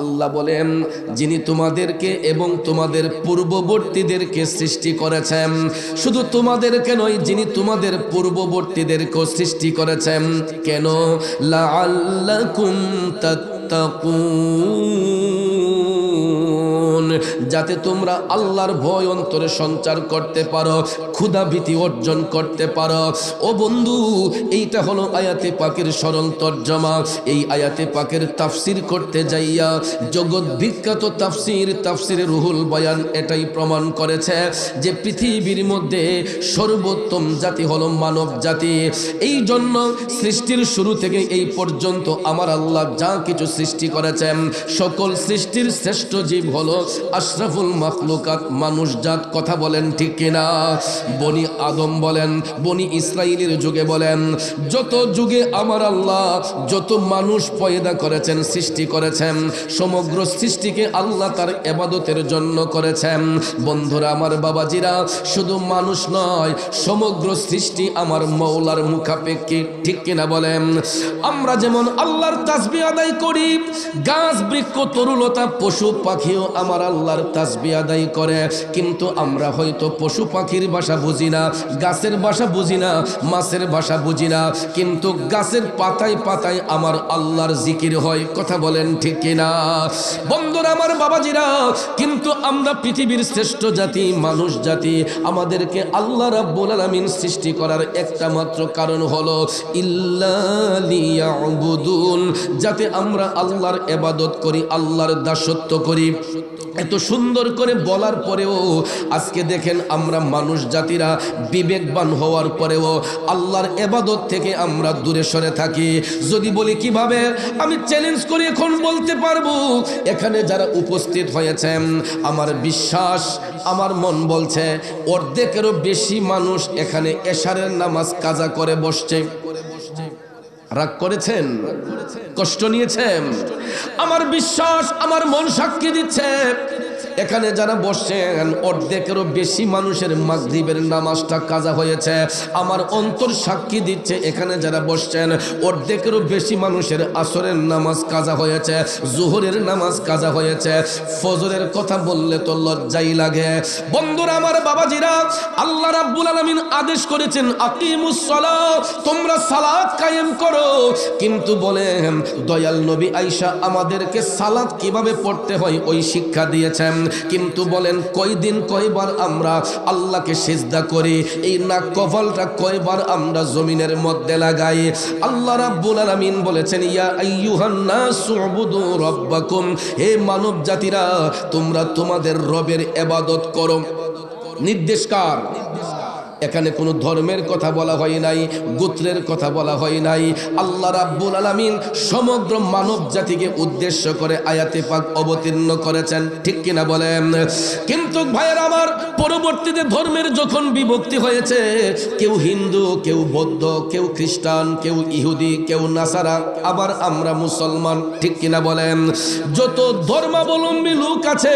আল্লাহ বলেন যিনি তোমাদেরকে এবং তোমাদের পূর্ববর্তীদেরকে সৃষ্টি করেছেন, শুধু তোমাদেরকে নয়, যিনি তোমাদের পূর্ববর্তীদেরকেও সৃষ্টি করেছেন কেন? লাআল্লাকুম তাত্তাকুন, যাতে তোমরা আল্লাহর ভয় অন্তরে সঞ্চার করতে পারো, ক্ষুধা ভীতি অর্জন করতে পারো। ও বন্ধু, এইটা হলো আয়াতে পাকের সরল তর্জমা। এই আয়াতে পাকের তাফসির করতে যাইয়া জগৎ বিখ্যাত তাফসির রুহুল বয়ান এটাই প্রমাণ করেছে যে পৃথিবীর মধ্যে সর্বোত্তম জাতি হলো মানব জাতি। এই জন্য সৃষ্টির শুরু থেকে এই পর্যন্ত আমার আল্লাহ যা কিছু সৃষ্টি করেছেন, সকল সৃষ্টির শ্রেষ্ঠ জীব হলো আশরাফুল মাখলুকাত, মানুষ জাত। কথা বলেন ঠিক কিনা? বনি আদম বলেন, বনি ইসরাইলের যুগে বলেন, যত যুগে আমার আল্লাহ যত মানুষ পয়দা করেছেন, সৃষ্টি করেছেন, সমগ্র সৃষ্টিকে আল্লাহ তার ইবাদতের জন্য করেছেন। বন্ধুরা আমার, বাবাজিরা, শুধু মানুষ নয়, সমগ্র সৃষ্টি আমার মওলার মুখাপেক্ষী। ঠিক কিনা বলেন? আমরা যেমন আল্লাহর তাসবিহ আদায় করি, গাছ বৃক্ষ তরুলতা পশু পাখিও আমার আল্লাহর তাসবিহ আদায় করে, কিন্তু আমরা হয়তো পশু পাখির ভাষা বুঝি না, গাছের ভাষা বুঝি না, মাছের ভাষা বুঝি না, কিন্তু গাছের পাতায় পাতায় আমার আল্লাহর জিকির হয়। কথা বলেন ঠিক কিনা? বন্ধুরা আমার, বাবাজিরা, কিন্তু আমরা পৃথিবীর শ্রেষ্ঠ জাতি, মানুষ জাতি, আমাদেরকে আল্লাহ রাব্বুল আলামিন সৃষ্টি করার একটা মাত্র কারণ হলো ইল্লা লিয়াবুদুন, যাতে আমরা আল্লাহর ইবাদত করি, আল্লাহর দাসত্ব করি। এত সুন্দর করে বলার পরেও আজকে দেখেন আমরা মানুষ জাতিরা বিবেকবান হওয়ার পরেও আল্লাহর ইবাদত থেকে আমরা দূরে সরে থাকি। যদি বলি কিভাবে, আমি চ্যালেঞ্জ করে এখন বলতে পারবো, এখানে যারা উপস্থিত হয়েছেন, আমার বিশ্বাস, আমার মন বলছে অর্ধেকেরও বেশি মানুষ এখানে এশারের নামাজ কাজা করে বসছে। রাগ করেছেন? কষ্ট নিয়েছেন? আমার বিশ্বাস, আমার মন সাক্ষী দিচ্ছে, এখানে যারা বসছেন অর্ধেকেরও বেশি মানুষের মাগরিবের নামাজটা কাজা হয়েছে। আমার অন্তর সাক্ষী দিচ্ছে, এখানে যারা বসছেন অর্ধেকেরও বেশি মানুষের আসরের নামাজ কাজা হয়েছে, জোহরের নামাজ কাজা হয়েছে। ফজরের কথা বললে তো লজ্জাই লাগে। বন্ধুরা আমার, বাবাজিরা, আল্লাহ রাব্বুল আলামিন আদেশ করেছেন আকিমুস সালাত, তোমরা সালাত কায়েম করো। কিন্তু বলেন দয়াল নবী আয়েশা আমাদেরকে সালাত কিভাবে পড়তে হয় ওই শিক্ষা দিয়েছেন। কিন্তু বলেন কয়দিন কয়বার আমরা আল্লাহকে সিজদা করি, এই নাক কপালটা কয়বার আমরা জমিনের মধ্যে লাগাই। আল্লাহ রাব্বুল আলামিন বলেছেন ইয়া আইয়ুহান নাসু উবুদু রাব্বাকুম, হে মানব জাতিরা তোমরা তোমাদের রবের ইবাদত করো। নির্দেশ কার? এখানে কোনো ধর্মের কথা বলা হয় নাই, গোত্রের কথা বলা হয় নাই। আল্লাহ রাব্বুল আলামিন সমগ্র মানব জাতিকে উদ্দেশ্য করে আয়াতে পাক অবতীর্ণ করেছেন। ঠিক কিনা বলেন? কিন্তু ভাইয়ের আমার, পরবর্তীতে ধর্মের যখন বিভক্তি হয়েছে, কেউ হিন্দু, কেউ বৌদ্ধ, কেউ খ্রিস্টান, কেউ ইহুদি, কেউ নাসারা, আবার আমরা মুসলমান। ঠিক কিনা বলেন? যত ধর্মাবলম্বী লোক আছে,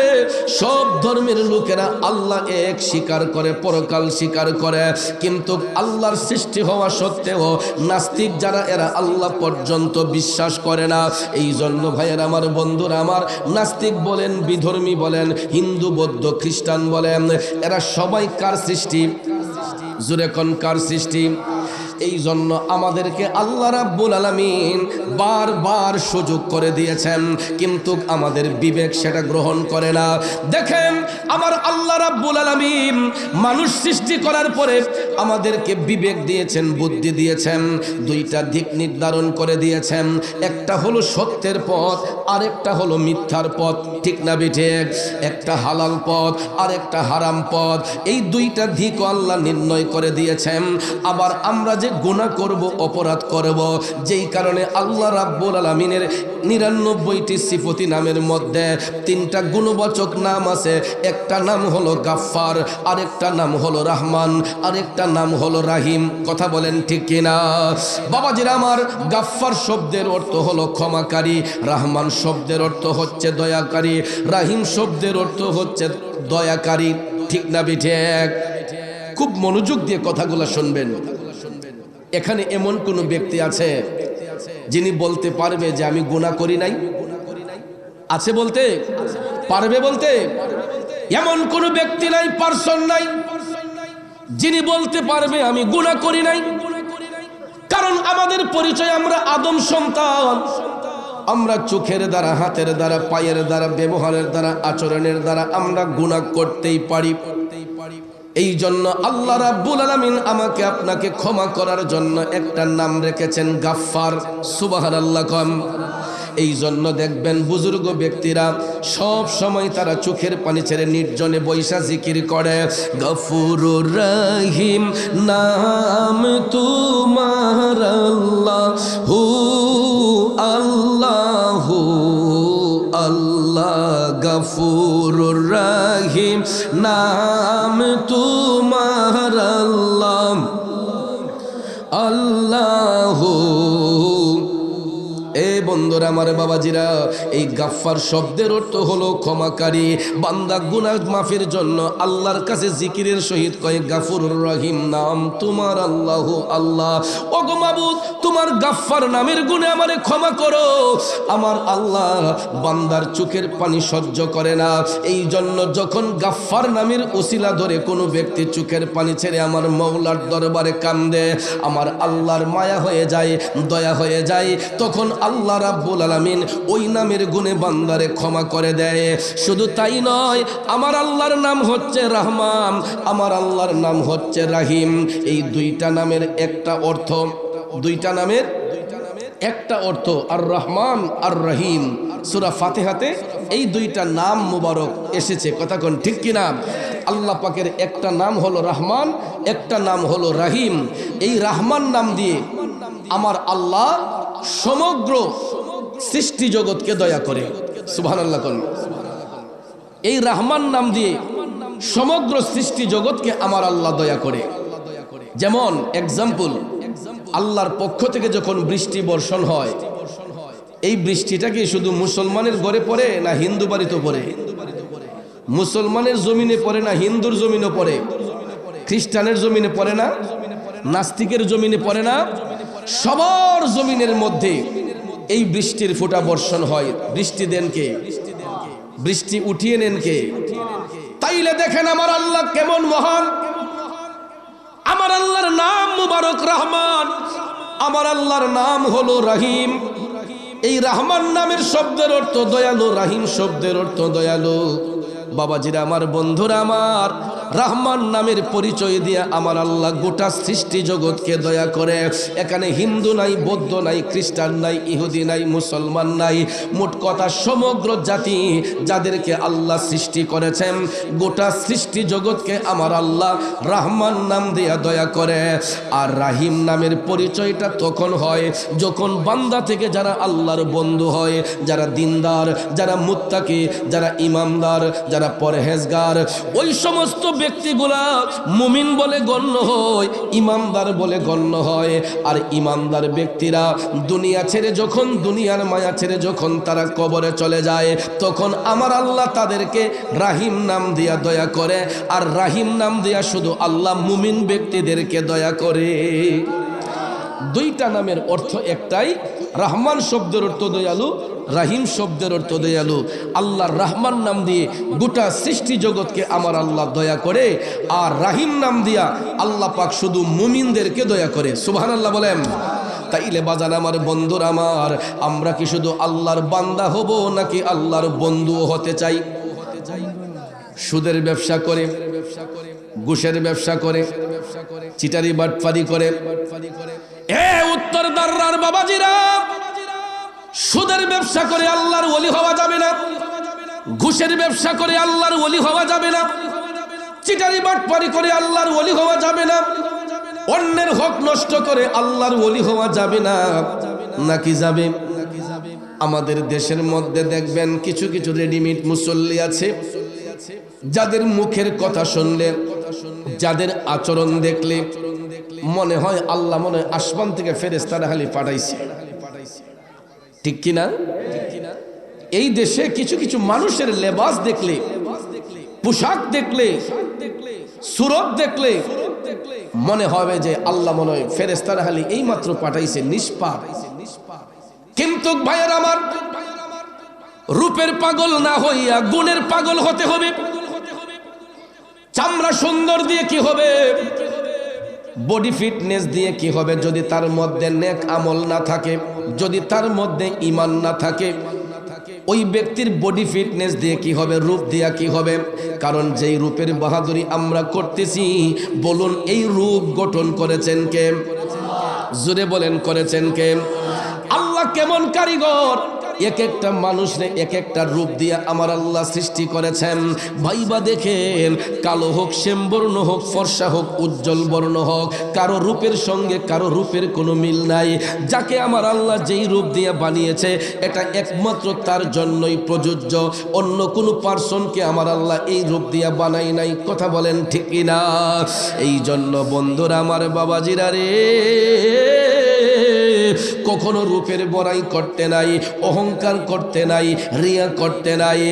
সব ধর্মের লোকেরা আল্লাহ এক স্বীকার করে, পরকাল স্বীকার করে। কিন্তু আল্লাহর সৃষ্টি হওয়া সত্ত্বেও নাস্তিক যারা, এরা আল্লাহ পর্যন্ত বিশ্বাস করে না। এই জন্য ভাইয়ের আমার, বন্ধুরা আমার, নাস্তিক বলেন, বিধর্মী বলেন, হিন্দু বৌদ্ধ খ্রিস্টান বলেন, এরা সবাই কার সৃষ্টি? জোরে কোন কার সৃষ্টি? এই জন্য আমাদেরকে আল্লাহ রাব্বুল আলামিন বারবার সুযোগ করে দিয়েছেন, কিন্তু আমাদের বিবেক সেটা গ্রহণ করে না। দেখেন আমার আল্লাহ রাব্বুল আলামিন মানুষ সৃষ্টি করার পরে আমাদেরকে বিবেক দিয়েছেন, বুদ্ধি দিয়েছেন, দুইটা দিক নির্ধারণ করে দিয়েছেন। একটা হলো সত্যের পথ, আরেকটা হলো মিথ্যার পথ। ঠিক না বিঠিক? একটা হালাল পথ আর একটা হারাম পথ, এই দুইটা দিকও আল্লাহ নির্ণয় করে দিয়েছেন। আবার আমরা যে গুনাহ করব, অপরাধ করব, যেই কারণে আল্লাহ রাব্বুল আলামিনের 99টি সিফতি নামের মধ্যে 3টা গুণবাচক নাম আছে। একটা নাম হলো গাফফার, আরেকটা নাম হলো রহমান, আরেকটা নাম হলো রাহিম। কথা বলেন ঠিক কিনা? বাবাজিরা আমার, গাফফার শব্দের অর্থ হলো ক্ষমাকারী, রহমান শব্দের অর্থ হচ্ছে দয়াকারী, রাহিম শব্দের অর্থ হচ্ছে দয়াকারী। ঠিক না বিঠিক? খুব মনোযোগ দিয়ে কথাগুলো শুনবেন। এখানে এমন কোন ব্যক্তি আছে যিনি বলতে পারবে যে আমি গুনাহ করি নাই? আছে বলতে পারবে বলতে? এমন কোন ব্যক্তি নাই, পারসন নাই যিনি বলতে পারবে আমি গুনাহ করি নাই। কারণ আমাদের পরিচয় আমরা আদম সন্তান। আমরা চোখের দ্বারা, হাতের দ্বারা, পায়ের দ্বারা, ব্যবহারের দ্বারা, আচরণের দ্বারা আমরা গুনাহ করতেই পারি। এই জন্য আল্লাহ রাব্বুল আলামিন আমাকে আপনাকে ক্ষমা করার জন্য একটা নাম রেখেছেন গাফফার। সুবহানাল্লাহ কম। এই জন্য দেখবেন বুজুর্গ ব্যক্তিরা সব সময় তারা চোখের পানি ছেড়ে নির্জনে বৈশা জিকির করে, গফুরুর রহিম নাম তোমার আল্লাহু আল্লাহু আল্লাহ, গফুরুর রহিম নাম তোমার আল্লাহ আল্লাহু। এ বন্ধুরা আমার, বাবাজিরা, এই গাফফার শব্দের অর্থ হলো ক্ষমাকারী। বান্দা গুনাহ মাফের জন্য আল্লাহর কাছে জিকিরের সহিত কয় গাফুরুর রহিম নাম তোমার আল্লাহু আল্লাহ। ওগো মাবুদ, তোমার গাফফার নামের গুণে আমারে ক্ষমা করো। আমার আল্লাহ বান্দার চোখের পানি সহ্য করে না। এই জন্য যখন গাফফার নামের ওসিলা ধরে কোনো ব্যক্তি চোখের পানি ছেড়ে আমার মওলার দরবারে কান্দে, আমার আল্লাহর মায়া হয়ে যায়, দয়া হয়ে যায়। তখন আল্লাহ রাব্বুল আলামিন ওই নামের গুণে বান্দারে ক্ষমা করে দেয়। শুধু তাই নয়, আমার আল্লাহর নাম হচ্ছে রহমান, আমার আল্লাহর নাম হচ্ছে রাহিম। এই দুইটা নামের একটা অর্থ, দুইটা নামের একটা অর্থ আর রহমান আর রহিম। সূরা ফাতিহাতে এই দুইটা নাম মুবারক এসেছে, কথা কোন ঠিক কিনা? আল্লাহ পাকের একটা নাম হলো রহমান, একটা নাম হলো রাহিম। এই রহমান নাম দিয়ে আমার আল্লাহ সমগ্র সৃষ্টি জগৎকে দয়া করে। সুবহানাল্লাহ কোন। এই রহমান নাম দিয়ে সমগ্র সৃষ্টি জগৎকে আমার আল্লাহ দয়া করে। যেমন এক্সাম্পল, আল্লাহর পক্ষ থেকে যখন বৃষ্টি বর্ষণ হয়, এই বৃষ্টিটা কি শুধু মুসলমানের ঘরে পড়ে না হিন্দু বাড়িতে পড়ে? মুসলমানের জমিনে পড়ে না হিন্দুর জমিনে পড়ে? খ্রিস্টানের জমিনে পড়ে না? নাস্তিকের জমিনে পড়ে না? সবার জমিনের মধ্যে এই বৃষ্টির ফোঁটা বর্ষণ হয়। বৃষ্টি দেন কে? বৃষ্টি উঠিয়ে নেন কে? তাইলে দেখেন আমার আল্লাহ কেমন মহান। আমার আল্লাহর নাম মুবারক রহমান, আমার আল্লাহর নাম হলো রাহিম। এই রহমান নামের শব্দের অর্থ দয়ালু, রাহিম শব্দের অর্থ দয়ালু। বাবাজিরা আমার, বন্ধুরা আমার, রহমান নামের পরিচয় দিয়ে আমার আল্লাহ গোটা সৃষ্টি জগৎকে দয়া করে। এখানে হিন্দু নাই, বৌদ্ধ নাই, খ্রিস্টান নাই, ইহুদি নাই, মুসলমান নাই। মোট কথা সমগ্র জাতি যাদেরকে আল্লাহ সৃষ্টি করেছেন, গোটা সৃষ্টি জগৎকে আমার আল্লাহ রহমান নাম দিয়া দয়া করে। আর রাহিম নামের পরিচয়টা তখন হয় যখন বান্দা থেকে যারা আল্লাহর বন্ধু হয়, যারা দিনদার, যারা মুত্তাকি, যারা ইমানদার, যারা পরহেজগার, ওই সমস্ত ব্যক্তিগুলা মুমিন বলে গণ্য হয়, ইমানদার বলে গণ্য হয়। আর ইমানদার ব্যক্তিরা দুনিয়া ছেড়ে যখন, দুনিয়ার মায়া ছেড়ে যখন তারা কবরে চলে যায়, তখন আমার আল্লাহ তাদেরকে রাহিম নাম দিয়া দয়া করে। আর রাহিম নাম দিয়া শুধু আল্লাহ মুমিন ব্যক্তিদেরকে দয়া করে। দুইটা নামের অর্থ একটাই। রহমান শব্দের অর্থ দয়ালু, রাহিম শব্দের অর্থ দয়ালু। আল্লাহর রহমান নাম দিয়ে গোটা সৃষ্টি জগৎকে আমার আল্লাহ দয়া করে, আর রাহিম নাম দিয়া আল্লাহ পাক শুধু মুমিনদেরকে দয়া করে। সুবহানাল্লাহ বলেন। তাইলে বাজান আমার, বন্ধুরা আমার, আমরা কি শুধু আল্লাহর বান্দা হব নাকি আল্লাহর বন্ধুও হতে চাই? সুদের ব্যবসা করে, ঘুষের ব্যবসা করে, চিটারি বাটপারি করে, এ উত্তর দাররার বাবাজিরা, সুদের ব্যবসা করে আল্লাহর ওলি হওয়া যাবে না, ঘুষের ব্যবসা করে আল্লাহর ওলি হওয়া যাবে না, চিটারি বাটপারি করে আল্লাহর ওলি হওয়া যাবে না, অন্যের হক নষ্ট করে আল্লাহর ওলি হওয়া যাবে না। নাকি যাবে? আমাদের দেশের মধ্যে দেখবেন কিছু কিছু রেডিমেড মুসল্লি আছে, যাদের মুখের কথা শুনলে, যাদের আচরণ দেখলে মনে হয় আল্লাহ মনে হয় আসমান থেকে ফেরেশতারা খালি পাঠাইছে। ঠিক কিনা? এই দেশে কিছু কিছু মানুষের লেবাস দেখলে, পোশাক দেখলে, সুরত দেখলে মনে হবে যে আল্লাহ মনে হয় ফেরেশতারা খালি এই মাত্র পাঠাইছে, নিষ্পাপ। কিন্তু ভাইয়ের আমার, রূপের পাগল না হইয়া গুণের পাগল হতে হবে। চামড়া সুন্দর দিয়ে কি হবে, বডি ফিটনেস দিয়ে কি হবে, যদি তার মধ্যে নেক আমল না থাকে, যদি তার মধ্যে ঈমান না থাকে, ওই ব্যক্তির বডি ফিটনেস দিয়ে কি হবে, রূপ দিয়া কি হবে। কারণ যেই রূপের বাহাদুরি আমরা করতেছি, বলুন এই রূপ গঠন করেছেন কে? জোরে বলেন করেছেন কে? আল্লাহ কেমন কারিগর, এক একটা মানুষরে এক একটা রূপ দিয়ে আমার আল্লাহ সৃষ্টি করেছেন। ভাইবা দেখেন, কালো হোক, শ্যামবর্ণ হোক, ফর্সা হোক, উজ্জ্বল বর্ণ হোক, কারো রূপের সঙ্গে কারো রূপের কোনো মিল নাই। যাকে আমার আল্লাহ যেই রূপ দিয়ে বানিয়েছে, এটা একমাত্র তার জন্যই প্রযোজ্য। অন্য কোনো পার্সনকে আমার আল্লাহ এই রূপ দিয়ে বানাই নাই। কথা বলেন ঠিক কিনা? এই জন্য বন্ধুরা আমার, বাবাজিরা রে, কখনো রূপের বড়াই করতে নাই, অহংকার করতে নাই, রিয়া করতে নাই।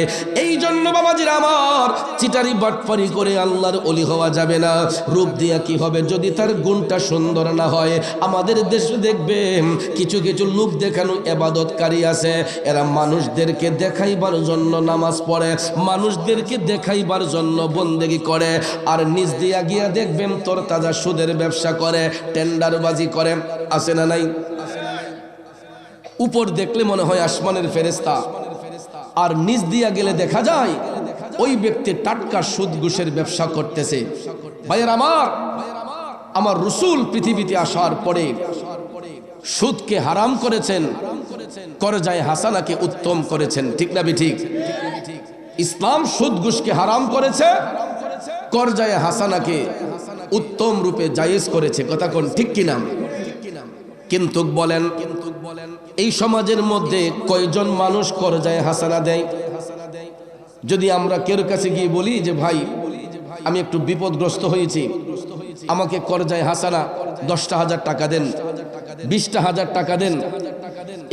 এই জন্য বাবাজিরা আমার, চিটারি বাটপারি করে আল্লাহর ওলি হওয়া যাবে না। রূপ দিয়া কি হবে, যদি তার গুণটা সুন্দর না হয়। আমাদের দেশে দেখবেন কিছু কিছু লোক দেখানো ইবাদতকারী আছে, এরা মানুষদেরকে দেখাইবার জন্য নামাজ পড়ে, মানুষদেরকে দেখাইবার জন্য বন্দেগী করে, আর নিজ দিয়া গিয়া দেখবেন তোর তাজা সুদের ব্যবসা করে, টেন্ডারবাজি করে। আছে না নাই? উপর দেখলে মনে হয় আসমানের ফেরেশতা, আর নিচ দিয়া গেলে দেখা যায় ওই ব্যক্তি টাটকা সুদ ঘুষের ব্যবসা করতেছে। ভাইয়ের আমার, আমার রাসূল পৃথিবীতে আসার পরে সুদকে হারাম করেছেন, করজায়ে হাসানাকে উত্তম করেছেন। ঠিক না ঠিক? ইসলাম সুদ ঘুষকে হারাম করেছে, করজায়ে হাসানাকে উত্তম রূপে জায়েজ করেছে। কথা কোন ঠিক কিনা? কিন্তু বলেন, এই সমাজের মধ্যে কয়জন মানুষ করজায়ে হাসানা দেয়? যদি আমরা কেউ কাছে গিয়ে বলি যে ভাই আমি একটু বিপদগ্রস্ত হয়েছি, আমাকে করজায়ে হাসানা 10,000 টাকা দেন, 20,000 টাকা দেন,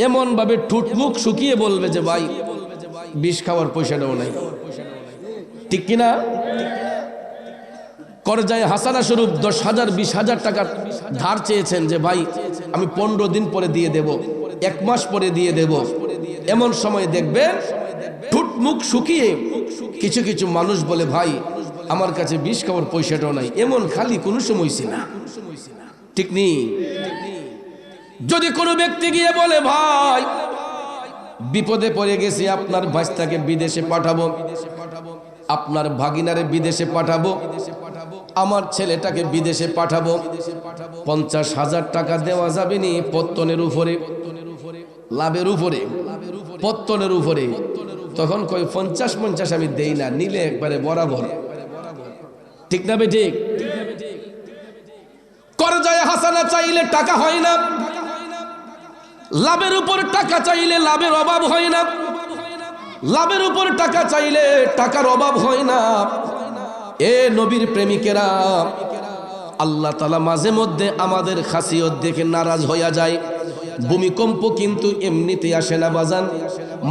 এমন ভাবে ঠুট মুখ শুকিয়ে বলবে যে ভাই বিষ খাওয়ার পয়সাটাও নাই। ঠিক কিনা? করজায়ে হাসানা স্বরূপ 10,000 20,000 টাকা ধার চেয়েছেন যে ভাই আমি 15 দিন পরে দিয়ে দেব, 1 মাস পরে দিয়ে দেব। এমন সময় দেখবেন ঠুট মুখ শুকিয়ে কিছু কিছু মানুষ বলে ভাই আমার কাছে বিষ খাওয়ার পয়সাটাও নাই। এমন খালি কোনো সময় না। ঠিক নেই? যদি কোনো ব্যক্তি গিয়ে বলে ভাই বিপদে পড়ে গেছি, আপনার ভাইস্তাকে বিদেশে পাঠাবো, আপনার ভাগিনারে বিদেশে পাঠাবো, আমার ছেলেটাকে বিদেশে পাঠাবো, 50,000 টাকা দেওয়া যাবে নি পত্তনের উপরে, লাভের উপরে, পত্তনের উপরে। তখন কই 50 আমি দেই না, নিলে একবারে বরাবর। ঠিক না বেঠিক? করজায়ে হাসানা চাইলে টাকা হয় না, লাভের উপর টাকা চাইলে লাভের অভাব হয় না, লাভের উপর টাকা চাইলে টাকার অভাব হয় না। এ নবীর প্রেমিকেরা, আল্লাহ তাআলা মাঝে মধ্যে আমাদের খাসিয়ত দেখে নারাজ হইয়া যায়। ভূমিকম্প কিন্তু এমনিতে আসে না বাজান।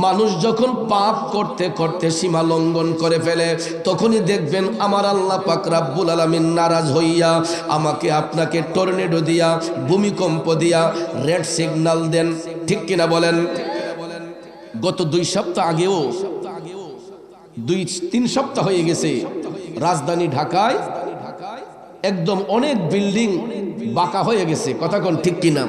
মানুষ যখন পাপ করতে করতে সীমা লঙ্ঘন করে ফেলে, তখনই দেখবেন আমার আল্লাহ পাক রব্বুল আলামিন নারাজ হইয়া আমাকে আপনাকে টর্নেডো দিয়া, ভূমিকম্প দিয়া রেড সিগন্যাল দেন। ঠিক কিনা বলেন? গত 2 সপ্তাহ আগেও, 2-3 সপ্তাহ হয়ে গেছে, রাজধানী ঢাকায় একদম অনেক বিল্ডিং বাঁকা হয়ে গেছে। কথা কোন ঠিক কিনা?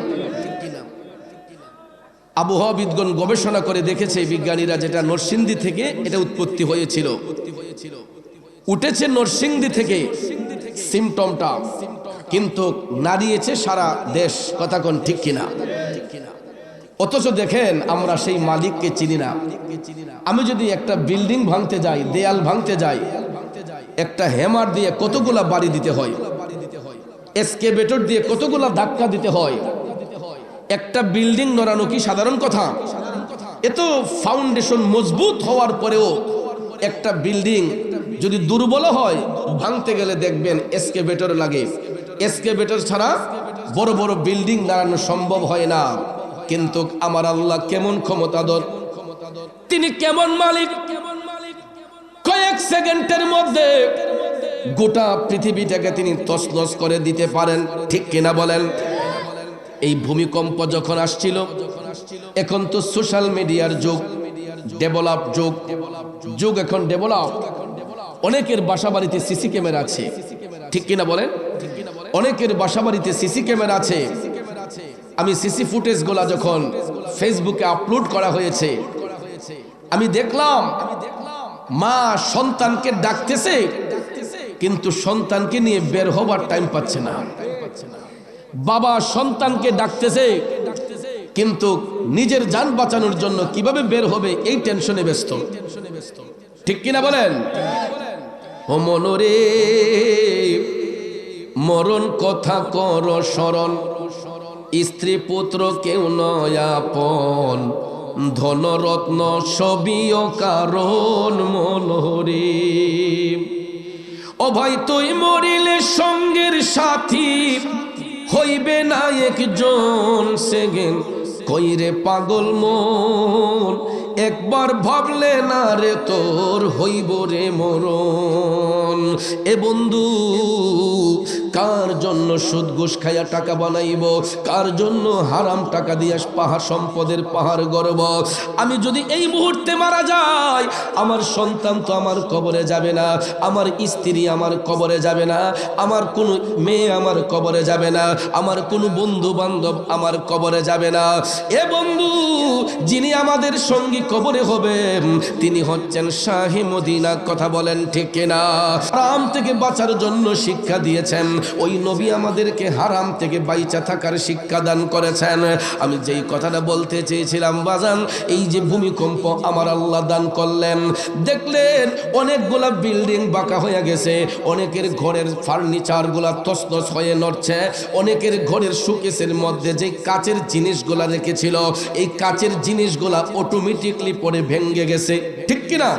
আবহাওয়াবিদগণ গবেষণা করে দেখেছে বিজ্ঞানীরা, যেটা নরসিংদী থেকে এটা উৎপত্তি হয়েছিল, উঠেছে নরসিংদী থেকে সিমটমটা, কিন্তু নাড়িয়েছে সারা দেশ। কথা কোন ঠিক কিনা? অথচ দেখেন আমরা সেই মালিককে চিনি না। আমি যদি একটা বিল্ডিং ভাঙতে যাই, দেয়াল ভাঙতে যাই, একটা হ্যামার দিয়ে কতগুলা বাড়ি দিতে হয়, এসকেভেটর দিয়ে কতগুলা ধাক্কা দিতে হয়। একটা বিল্ডিং নড়ানো কি সাধারণ কথা? এত ফাউন্ডেশন মজবুত হওয়ার পরেও একটা বিল্ডিং যদি দুর্বল হয়, ভাঙতে গেলে দেখবেন এসকেভেটর লাগে। এসকেভেটর ছাড়া বড় বড় বিল্ডিং দাঁড়ানো সম্ভব হয় না। কিন্তু আমার আল্লাহ কেমন ক্ষমতাধর, তিনি কেমন মালিক, কয়েক সেকেন্ডের মধ্যে গোটা পৃথিবীটাকে তিনি তছনছ করে দিতে পারেন। ঠিক কিনা বলেন? এই ভূমিকম্প যখন আসছিল, এখন তো সোশ্যাল মিডিয়ার যুগ, ডেভেলপ যুগ, যুগ এখন ডেভেলপ। অনেকের বাসা বাড়িতে সিসি ক্যামেরা আছে, ঠিক কিনা বলেন? অনেকের বাসা বাড়িতে সিসি ক্যামেরা আছে। আমি সিসি ফুটেজ গুলা যখন ফেসবুকে আপলোড করা হয়েছে, আমি দেখলাম মা সন্তানকে ডাকতেছে, কিন্তু সন্তানকে নিয়ে বের হবার টাইম পাচ্ছে না। বাবা সন্তানকে ডাকতেছে, কিন্তু নিজের জান বাঁচানোর জন্য কিভাবে বের হবে এই টেনশনে ব্যস্ত, ঠিক কিনা বলেন? ও মনরে মরণ কথা কর স্মরণ, স্ত্রী পুত্র কেউ নয় আপন, ধনরত্ন সবিও কারণ মনরে। ও ভাই তুই মরিলে সঙ্গের সাথী হইবে না একজন, সেগেন কইরে পাগল মন, একবার ভাবলে না রে তোর হইব রে মরণ। এ বন্ধু কার জন্য সুদ ঘুষ খাইয়া টাকা বানাইব, কার জন্য হারাম টাকা দিয়া পাহাড় সম্পদের পাহাড় গড়ব? আমি যদি এই মুহূর্তে মারা যাই, আমার সন্তান তো আমার কবরে যাবে না, আমার স্ত্রী আমার কবরে যাবে না, আমার কোনো মেয়ে আমার কবরে যাবে না, আমার কোনো বন্ধু বান্ধব আমার কবরে যাবে না। এ বন্ধু, যিনি আমাদের সঙ্গী কবরে হবেন তিনি হচ্ছেন শাহে মদিনা। কথা বলেন ঠিক কিনা? হারাম থেকে বাঁচার জন্য শিক্ষা দিয়েছেন, ওই নবী আমাদেরকে হারাম থেকে বাইচা থাকার শিক্ষা দান করেছেন। আমি যেই কথাটা বলতে চেয়েছিলাম বাজান, এই যে ভূমিকম্প আমার আল্লাহ দান করলেন, দেখলেন অনেকগুলা বিল্ডিং বাঁকা হয়ে গেছে, অনেকের ঘরের ফার্নিচার গুলা তছনছ হয়ে নড়ছে, অনেকের ঘরের শোকেসের মধ্যে যে কাচের জিনিসগুলা রেখেছিল, এই কাচের জিনিসগুলা অটোমেটিকলি পরে ভেঙে গেছে, ঠিক কিনা?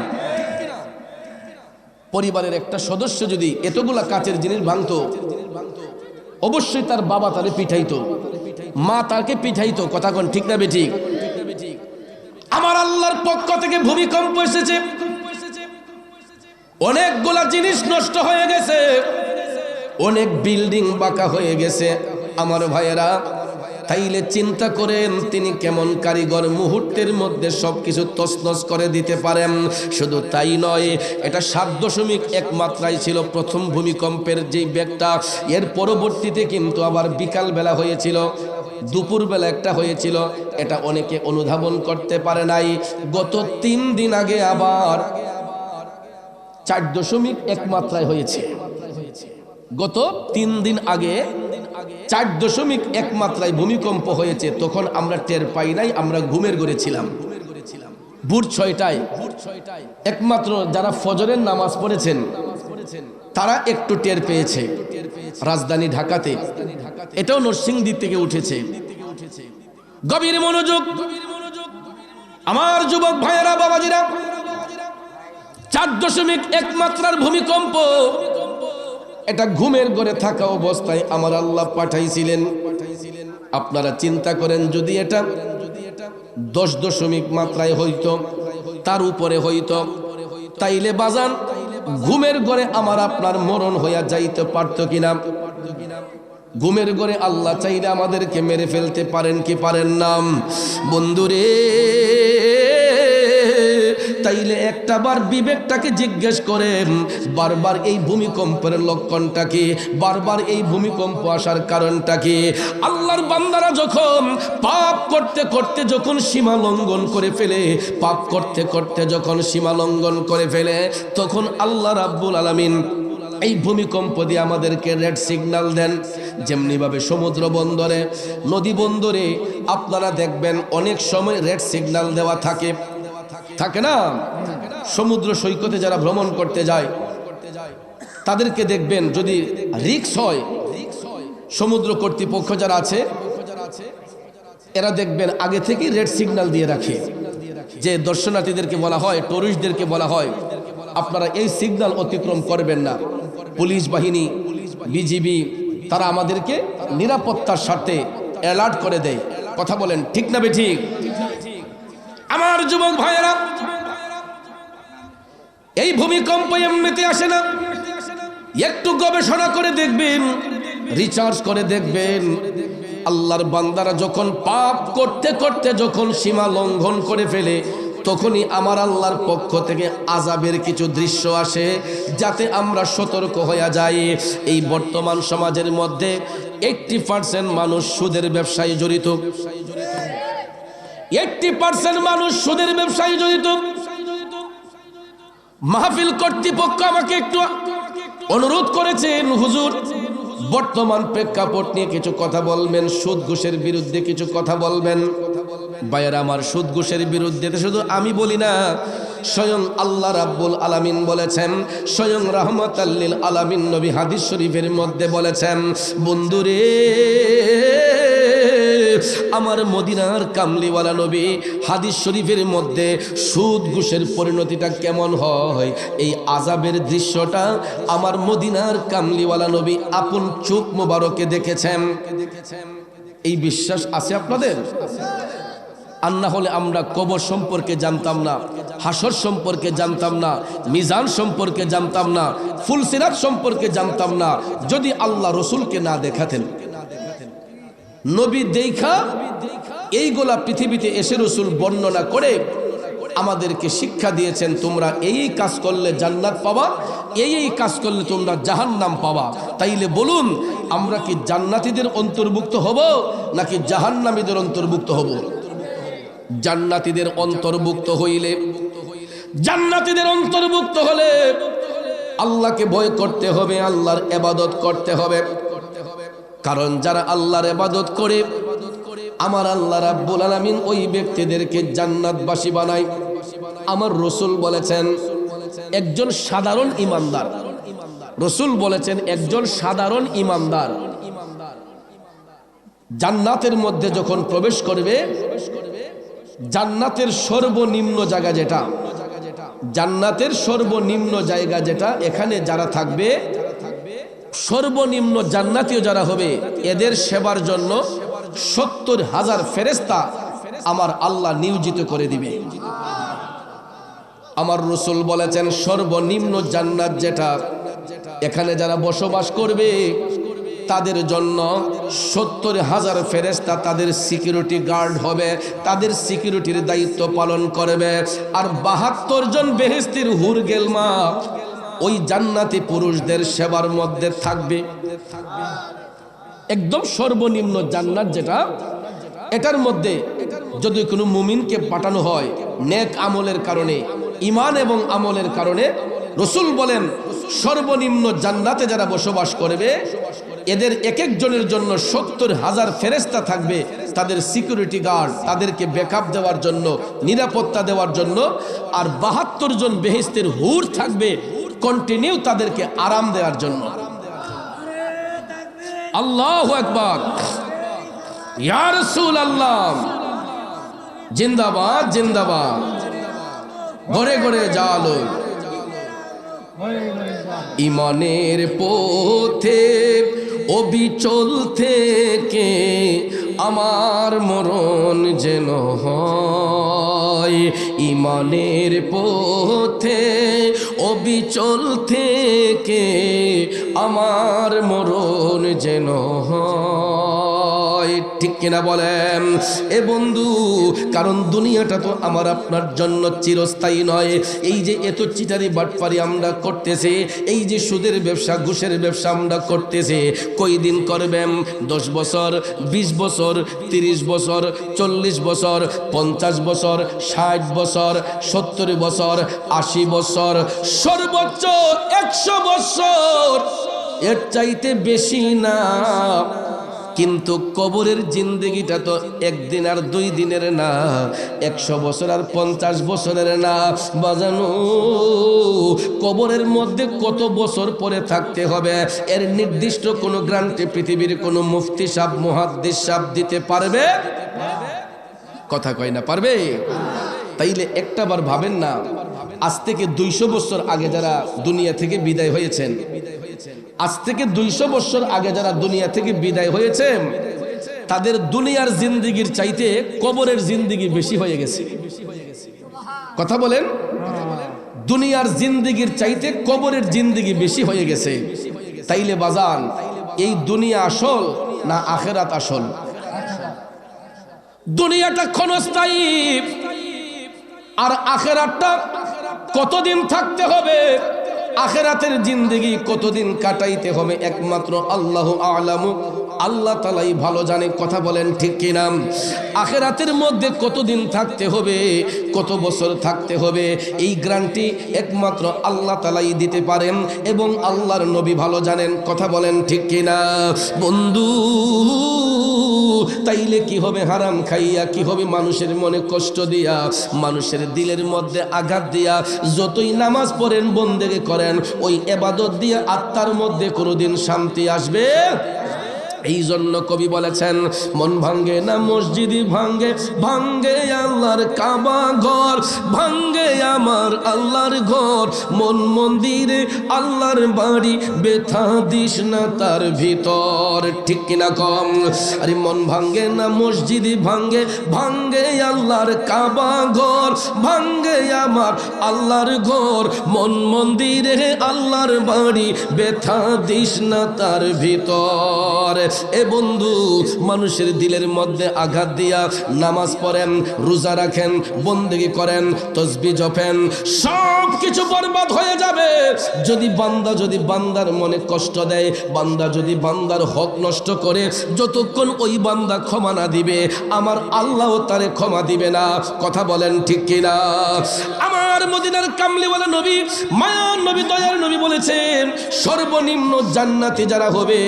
পরিবারের একটা সদস্য যদি এতগুলা কাচের জিনিস ভাঙতো, অবশ্যই তার বাবা তারে পিঠাইতো, মা তাকে পিঠাইতো। কথা কোন ঠিক না বেঠিক? আমার আল্লাহর পক্ষ থেকে ভূমিকম্প এসেছে, অনেকগুলা জিনিস নষ্ট হয়ে গেছে, অনেক বিল্ডিং বাঁকা হয়ে গেছে। আমার ভাইয়েরা, তাইলে চিন্তা করেন তিনি কেমন কারিগর, মুহূর্তের মধ্যে সবকিছু তছনছ করে দিতে পারেন। শুধু তাই নয়, এটা 7.1 মাত্রায় ছিল প্রথম ভূমিকম্পের যে বেগটা। এর পরবর্তীতে কিন্তু আবার বিকাল বেলা হয়েছিল, দুপুর বেলা একটা হয়েছিল, এটা অনেকে অনুধাবন করতে পারে নাই। গত 3 দিন আগে আবার 4.1 মাত্রায় হয়েছে। গত 3 দিন আগে 4.1 মাত্রায় ভূমিকম্প হয়েছে। তখন আমরা টের পাই নাই, আমরা ঘুমের ঘরে ছিলাম। ভোর 6টায় একমাত্র যারা ফজরের নামাজ পড়েছেন তারা একটু টের পেয়েছে। রাজধানী ঢাকাতে, এটাও নরসিংদী থেকে উঠেছে। গভীর মনোযোগ আমার যুবক ভাইয়েরা, বাবাজিরা, 4.1 মাত্রার ভূমিকম্প, এটা ঘুমের ঘরে থাকা অবস্থায় আমার আল্লাহ পাঠাইছিলেন। আপনারা চিন্তা করেন, যদি এটা 10 মাত্রায় হইতো, তার উপরে হইতো, তাইলে বাজান ঘুমের ঘরে আমার আপনার মরণ হইয়া যাইতে পারত কিনা? ঘুমের ঘরে আল্লাহ চাইলে আমাদেরকে মেরে ফেলতে পারেন কি পারেন না? বন্ধুরে, তাইলে একটাবার বিবেকটাকে জিজ্ঞেস করেন, বারবার এই ভূমিকম্পের লক্ষণটা কি? বারবার এই ভূমিকম্প আসার কারণটা কি? আল্লাহর বান্দারা যখন পাপ করতে করতে যখন সীমা লঙ্ঘন করে ফেলে, পাপ করতে করতে যখন সীমা লঙ্ঘন করে ফেলে, তখন আল্লাহ রাব্বুল আলামিন এই ভূমিকম্প দিয়ে আমাদেরকে রেড সিগন্যাল দেন। যেমনিভাবে সমুদ্র বন্দরে, নদী বন্দরে আপনারা দেখবেন অনেক সময় রেড সিগন্যাল দেওয়া থাকে, থাকে না? সমুদ্র সৈকতে যারা ভ্রমণ করতে যায় তাদেরকে দেখবেন, যদি রিস্ক হয়, সমুদ্র কর্তৃপক্ষ যারা আছে এরা দেখবেন আগে থেকেই রেড সিগন্যাল দিয়ে রাখে, যে দর্শনার্থীদেরকে বলা হয়, টুরিস্টদেরকে বলা হয় আপনারা এই সিগন্যাল অতিক্রম করবেন না। পুলিশ বাহিনী, বিজিবি তারা আমাদেরকে নিরাপত্তার স্বার্থে অ্যালার্ট করে দেয়। কথা বলেন ঠিক না বেঠিক? আমার যুবক ভাইয়েরা, এই ভূমিকম্প এমনিতে আসে না, একটু গবেষণা করে দেখবেন, রিসার্চ করে দেখবেন, আল্লাহর বান্দারা যখন পাপ করতে করতে যখন সীমা লঙ্ঘন করে ফেলে, তখনই আমার আল্লাহর পক্ষ থেকে আযাবের কিছু দৃশ্য আসে, যাতে আমরা সতর্ক হয়ে যাই। এই বর্তমান সমাজের মধ্যে 80% মানুষ সুদের ব্যবসায় জড়িত। 80% মানুষ সুদের ব্যবসায় জড়িত। মাহফিল কর্তৃপক্ষ আমাকে একটু অনুরোধ করেছেন, হুজুর বর্তমান প্রেক্ষাপট নিয়ে কিছু কথা বলবেন, সুদ ঘুষের বিরুদ্ধে কিছু কথা বলবেন। ভাইয়েরা আমার, সুদ ঘুষের বিরুদ্ধে শুধু আমি বলি না, স্বয়ং আল্লাহ রাব্বুল আলামিন বলেছেন, স্বয়ং রাহমাতাল লিল আলামিন নবী হাদিস শরীফের মধ্যে বলেছেন, বন্ধুরে আমার মদিনার কামলিওয়ালা নবী হাদিস শরীফের মধ্যে সুদ ঘুষের পরিণতিটা কেমন হয়, এই আযাবের দৃশ্যটা আমার মদিনার কামলিওয়ালা নবী আপন চোখ মোবারকে দেখেছেন। এই বিশ্বাস আছে আপনাদের? আর না হলে আমরা কবর সম্পর্কে জানতাম না, হাসর সম্পর্কে জানতাম না, মিজান সম্পর্কে জানতাম না, ফুলসিরাত সম্পর্কে জানতাম না, যদি আল্লাহ রসুলকে না দেখাতেন। নবী দেখা এইগুলা পৃথিবীতে এসে রসুল বর্ণনা করে আমাদেরকে শিক্ষা দিয়েছেন, তোমরা এই কাজ করলে জান্নাত পাবা, এই কাজ করলে তোমরা জাহান্নাম পাবা। তাইলে বলুন, আমরা কি জান্নাতীদের অন্তর্ভুক্ত হব নাকি জাহান্নামীদের অন্তর্ভুক্ত হব? জান্নাতীদের অন্তর্ভুক্ত হইলে, জান্নাতীদের অন্তর্ভুক্ত হলে আল্লাহকে ভয় করতে হবে, আল্লাহর ইবাদত করতে হবে। কারণ যারা আল্লাহর ইবাদত করে আমার আল্লাহ রাব্বুল আলামিন ওই ব্যক্তিদেরকে জান্নাতবাসী বানায়। আমার রাসূল বলেছেন একজন সাধারণ ঈমানদার, রাসূল বলেছেন একজন সাধারণ ঈমানদার জান্নাতের মধ্যে যখন প্রবেশ করবে, জান্নাতের সর্বনিম্ন জায়গা যেটা, জান্নাতের সর্বনিম্ন জায়গা যেটা, এখানে যারা থাকবে সর্বনিম্ন জান্নাতীয় যারা হবে, এদের সেবার জন্য 70,000 ফেরেশতা আমার আল্লাহ নিয়োজিত করে দিবে। আমার রাসূল বলেছেন সর্বনিম্ন জান্নাত যেটা, এখানে যারা বসবাস করবে তাদের জন্য 70,000 ফেরেশতা তাদের সিকিউরিটি গার্ড হবে, তাদের সিকিউরিটির দায়িত্ব পালন করবে। আর 72 জন বেহেশতের হুর গেলমা ওই জান্নাতি পুরুষদের সেবার মধ্যে থাকবে। একদম সর্বনিম্ন জান্নাত যেটা, এটার মধ্যে যদি কোনো মুমিনকে পাঠানো হয় নেক আমলের কারণে, ঈমান এবং আমলের কারণে, রাসূল বলেন সর্বনিম্ন জান্নাতে যারা বসবাস করবে এদের এক একজনের জন্য 70,000 ফেরেশতা থাকবে, তাদের সিকিউরিটি গার্ড, তাদেরকে ব্যাকআপ দেওয়ার জন্য, নিরাপত্তা দেওয়ার জন্য। আর 72 জন বেহেশতের হুর থাকবে কন্টিনিউ তাদেরকে আরাম দেওয়ার জন্য। আল্লাহু আকবার, ইয়া রাসূলুল্লাহ, জিন্দাবাদ জিন্দাবাদ, ঘরে ঘরে জালো। ঈমানের পথে অবিচল থেকে আমার মরণ যেন হয়, ঈমানের পথে অবিচল থেকে আমার মরণ যেন হয়। ঠিক কিনা বলেন এ বন্ধু? কারণ দুনিয়াটা তো আমার আপনার জন্য চিরস্থায়ী নয়। এই যে এত চিটারি বাটপারি আমরা করতেছি, এই যে সুদের ব্যবসা, ঘুষের ব্যবসা আমরা করতেছি, কয়দিন করবেন? 10 বছর, 20 বছর, 30 বছর, 40 বছর, 50 বছর, 60 বছর, 70 বছর, 80 বছর, সর্বোচ্চ 100 বছর, এর চাইতে বেশি না। কিন্তু কবরের জিন্দেগিটা তো একদিন আর 2 দিনের না, 100 বছর আর 50 বছরের না। বাজানো কবরের মধ্যে কত বছর পরে থাকতে হবে এর নির্দিষ্ট কোনো গ্যারান্টি পৃথিবীর কোনো মুফতি সাহেব, মুহাদ্দিস সাহেব দিতে পারবে? কথা কয় না, পারবে? তাইলে একটাবার ভাবেন না, আজ থেকে 200 বছর আগে যারা দুনিয়া থেকে বিদায় হয়েছেন, আজ থেকে 200 বছর আগে যারা দুনিয়া থেকে বিদায় হয়েছেন, তাদের দুনিয়ার জিন্দেগির চাইতে কবরের জিন্দেগি বেশি হয়ে গেছে। কথা বলেন, দুনিয়ার জিন্দেগির চাইতে কবরের জিন্দেগি বেশি হয়ে গেছে। তাইলে বাজান, এই দুনিয়া আসল না আখেরাত আসল? দুনিয়াটা ক্ষণস্থায়ী, আর আখেরাতটা কতদিন থাকতে হবে, আখেরাতের জিন্দেগি কতদিন কাটাইতে হবে একমাত্র আল্লাহু আ'লামু, আল্লাহ তাআলাই ভালো জানে। কথা বলেন ঠিক কিনা? আখেরাতের মধ্যে কতদিন থাকতে হবে, কত বছর থাকতে হবে, এই গ্যারান্টি একমাত্র আল্লাহ তাআলাই দিতে পারেন এবং আল্লাহর নবী ভালো জানেন। কথা বলেন ঠিক কিনা? বন্ধু, তাইলে কি হবে? হারাম খাইয়া কি হবে? মানুষের মনে কষ্ট দিয়া, মানুষের দিলের মধ্যে আঘাত দিয়া যতই নামাজ পড়েন, বন্দেগি করেন, ওই ইবাদত দিয়ে আত্মার মধ্যে কোনোদিন শান্তি আসবে? এই জন্য কবি বলেছেন, মন ভাঙ্গে না মসজিদই ভাঙ্গে, ভাঙ্গে আল্লাহর কাবা ঘর, ভাঙ্গে আমার আল্লাহর ঘর, মন মন্দিরে আল্লাহর বাড়ি, ব্যথা দিস না তার ভিতর। ঠিক কিনা কম? আরে মন ভাঙ্গে না মসজিদই ভাঙ্গে, ভাঙ্গে আল্লাহর কাবা ঘর, ভাঙ্গে আমার আল্লাহর ঘর, মন মন্দিরে আল্লাহর বাড়ি, ব্যথা দিস না তার ভিতর। এ বন্ধু, মানুষের দিলের মধ্যে আঘাত দিয়া নামাজ পড়েন, রোজা রাখেন, বন্দেগি করেন, তাসবিহ জপেন, সব কিছু বরবাদ হয়ে যাবে যদি বান্দার মনে কষ্ট দেয়, বান্দা যদি বান্দার হক নষ্ট করে, যতক্ষণ ওই বান্দা ক্ষমা না দিবে, আমার আল্লাহও তারে ক্ষমা দিবে না। কথা বলেন ঠিক কিনা? আমার মদিনার কামলিওয়ালা নবী, মায়ার নবী, দয়ার নবী বলেছেন, সর্বনিম্ন জান্নাতি যারা হবে,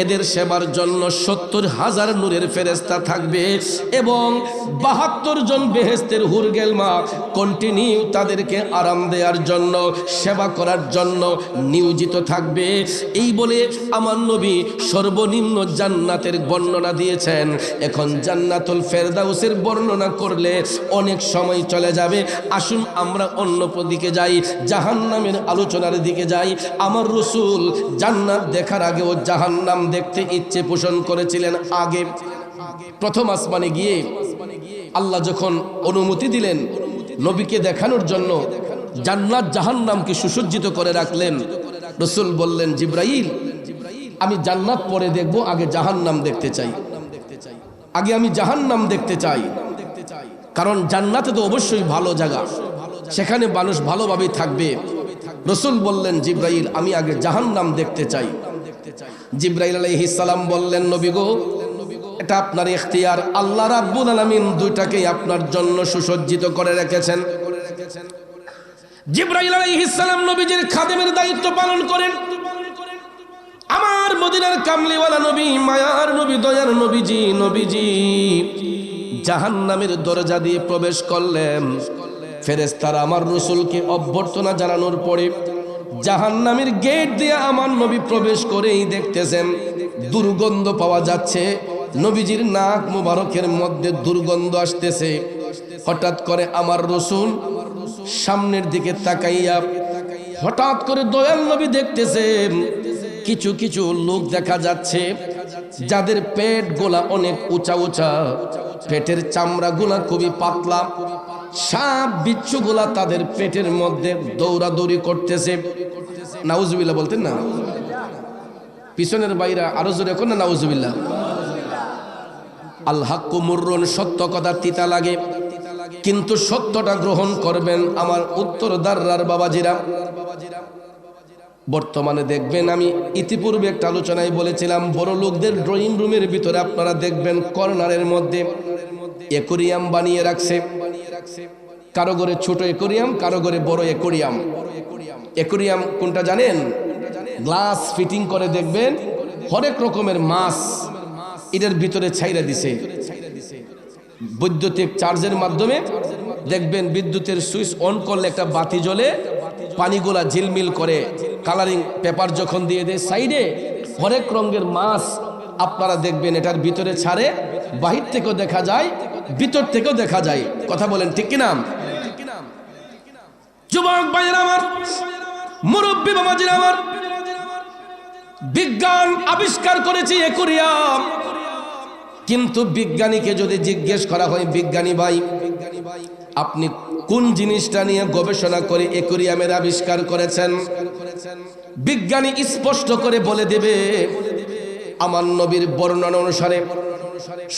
এদের সেবার জন্য 70,000 নূরের ফেরেশতা থাকবে এবং 72 জন বেহেশতের হুরগেলমা কন্টিনিউ তাদেরকে আরাম দেওয়ার জন্য, সেবা করার জন্য নিয়োজিত থাকবে। এই বলে আমার নবী সর্বনিম্ন জান্নাতের বর্ণনা দিয়েছেন। এখন জান্নাতুল ফেরদাউসের বর্ণনা করলে অনেক সময় চলে যাবে। আসুন আমরা অন্য দিকে যাই, জাহান্নামের আলোচনার দিকে যাই। আমার রাসূল জান্নাত দেখার আগেও জাহান্নাম দেখতে ইচ্ছে পোষণ করেছিলেন। আগে প্রথম আসমানে গিয়ে আল্লাহ যখন অনুমতি দিলেন নবীকে দেখানোর জন্য, জান্নাত জাহান্নামকে সুসজ্জিত করে রাখলেন, রাসূল বললেন, জিবরাইল, আমি জান্নাত পরে দেখব, আগে জাহান্নাম দেখতে চাই, আগে আমি জাহান্নাম দেখতে চাই। কারণ জান্নাতে তো অবশ্যই ভালো জায়গা, সেখানে মানুষ ভালোভাবেই থাকবে। রাসূল বললেন, জিবরাইল, আমি আগে জাহান্নাম দেখতে চাই। জিবরাইল আলাইহিস সালাম বললেন, নবী গো, এটা আপনার ইখতিয়ার, আল্লাহ রাব্বুল আলামিন দুইটাকেই আপনার জন্য সুসজ্জিত করে রেখেছেন। জিবরাইল আলাইহিস সালাম নবীজির খাদেমের দায়িত্ব পালন করেন। আমার মদিনার কামলিওয়ালা নবী, মায়ার নবী, দয়ার নবীজি জাহান্নামের দরজা দিয়ে প্রবেশ করলেন। ফেরেশতারা আমার রাসূলকে অভ্যর্থনা জানানোর পরে জাহান্নামের গেট দিয়ে আমার নবী প্রবেশ করেই দেখতেছেন দুর্গন্ধ পাওয়া যাচ্ছে। নবীজির নাক মুবারকের মধ্যে দুর্গন্ধ আসতেছে। হঠাৎ করে আমার রাসূল সামনের দিকে তাকাইয়া হঠাৎ করে দয়াল নবী দেখতেছেন কিছু কিছু লোক দেখা যাচ্ছে যাদের পেট গোলা অনেক উঁচা উঁচা, পেটের চামড়া গুলা খুবই পাতলা, সাপ বিচ্ছু গুলা তাদের পেটের মধ্যে দৌড়াদৌড়ি করতেছে। নাউজুবিল্লাহ বলতেন না? পিছনের বাইরা আরো জোরে এখন না, নাউজুবিল্লাহ। আল হাক্কু মুররুন, সত্য কথা তিতা লাগে, কিন্তু সত্যটা গ্রহণ করবেন আমার উত্তর দাররার বাবাজিরা। বর্তমানে দেখবেন, আমি ইতিপূর্বে একটা আলোচনায় বলেছিলাম, বড় লোকদের ড্রয়িং রুমের ভিতরে আপনারা দেখবেন কর্নারের মধ্যে অ্যাকোরিয়াম বানিয়ে রাখছে। কারো ঘরে ছোট অ্যাকোরিয়াম, কারো ঘরে বড় অ্যাকোরিয়াম। অ্যাকোরিয়াম কোনটা জানেন? গ্লাস ফিটিং করে দেখবেন হরেক রকমের মাছ এটার ভিতরে ছাইরা দিছে। বৈদ্যুতিক চার্জের মাধ্যমে দেখবেন বিদ্যুতের সুইচ অন করলে একটা বাতি জ্বলে, পানিগুলা ঝিলমিল করে, কালারিং পেপার যখন দিয়ে দেয় সাইডে হরেক রঙের মাছ আপনারা দেখবেন এটার ভিতরে ছাড়ে। বাহির থেকেও দেখা যায়, ভিতর থেকেও দেখা যায়। কথা বলেন ঠিক কিনা? যুবক ভাইয়েরা আমার, মুরব্বী বাবাজিরা আমার, বিজ্ঞান আবিষ্কার করেছে অ্যাকোরিয়াম, কিন্তু বিজ্ঞানীকে যদি জিজ্ঞেস করা হয়, বিজ্ঞানী ভাই আপনি কোন জিনিসটা নিয়ে গবেষণা করে অ্যাকোরিয়ামের আবিষ্কার করেছেন, বিজ্ঞানী স্পষ্ট করে বলে দেবে, আমার নবীর বর্ণনা অনুসারে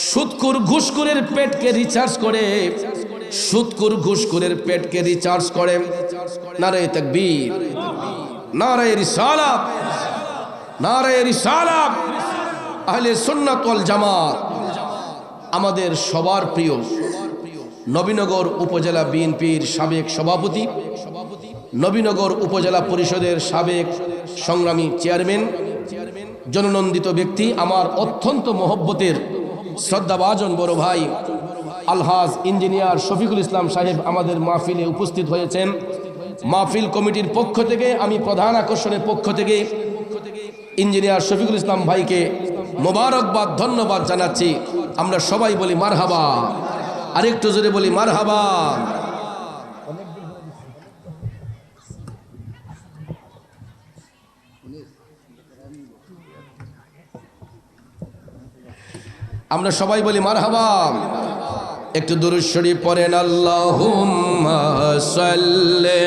সুদখোর ঘুষখোরের পেটকে রিচার্জ করে সুদখোর ঘুষখোরের পেটকে রিচার্জ করে। নারে তাকবীর, নারে রিসালাত, নারে রিসালাত। আহলে সুন্নাত ওয়াল জামাত আমাদের সবার প্রিয় নবীনগর উপজেলা বিএনপির সাবেক সভাপতি, নবীনগর উপজেলা পরিষদের সাবেক সংগ্রামী চেয়ারম্যান, জননন্দিত ব্যক্তি, আমার অত্যন্ত মহব্বতের শ্রদ্ধাভাজন বড় ভাই আলহাজ ইঞ্জিনিয়ার শফিকুল ইসলাম সাহেব আমাদের মাহফিলে উপস্থিত হয়েছেন। মাহফিল কমিটির পক্ষ থেকে, আমি প্রধান আকর্ষণের পক্ষ থেকে ইঞ্জিনিয়ার শফিকুল ইসলাম ভাইকে মোবারকবাদ, ধন্যবাদ জানাচ্ছি। আমরা সবাই বলি মারহাবা, আরেকটু জোরে বলি মারহাবা। আমরা সবাই বলি মারহাবা। একটু দুরূদ শরীফ পড়েন। আল্লাহুম্মা সাল্লি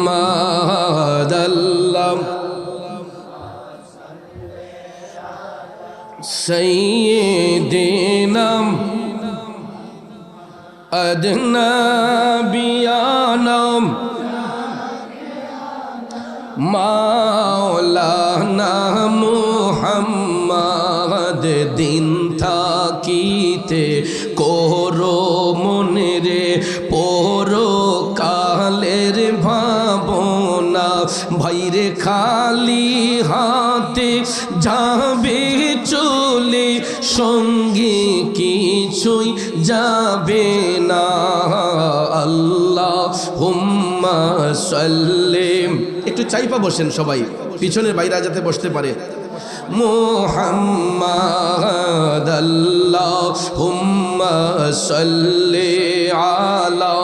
মুহাম্মাদ আল্লাহ সাইয়্যিদিনা আদনাবিয়ানা মাওলানা মুহাম্মদ দিন থাকিতে করো মনে রে পরকালের ভাবনা, ভাইরে খালি হাতে যাবে চলে, সঙ্গে কিছুই যাবে না। আল্লাহুম্মা সাল্লি, একটু চাইপা বসেন সবাই, পিছনের বাইরা যাতে বসতে পারে। মুহাম্মাদ আল্লাহুম্মা সাল্লি আলা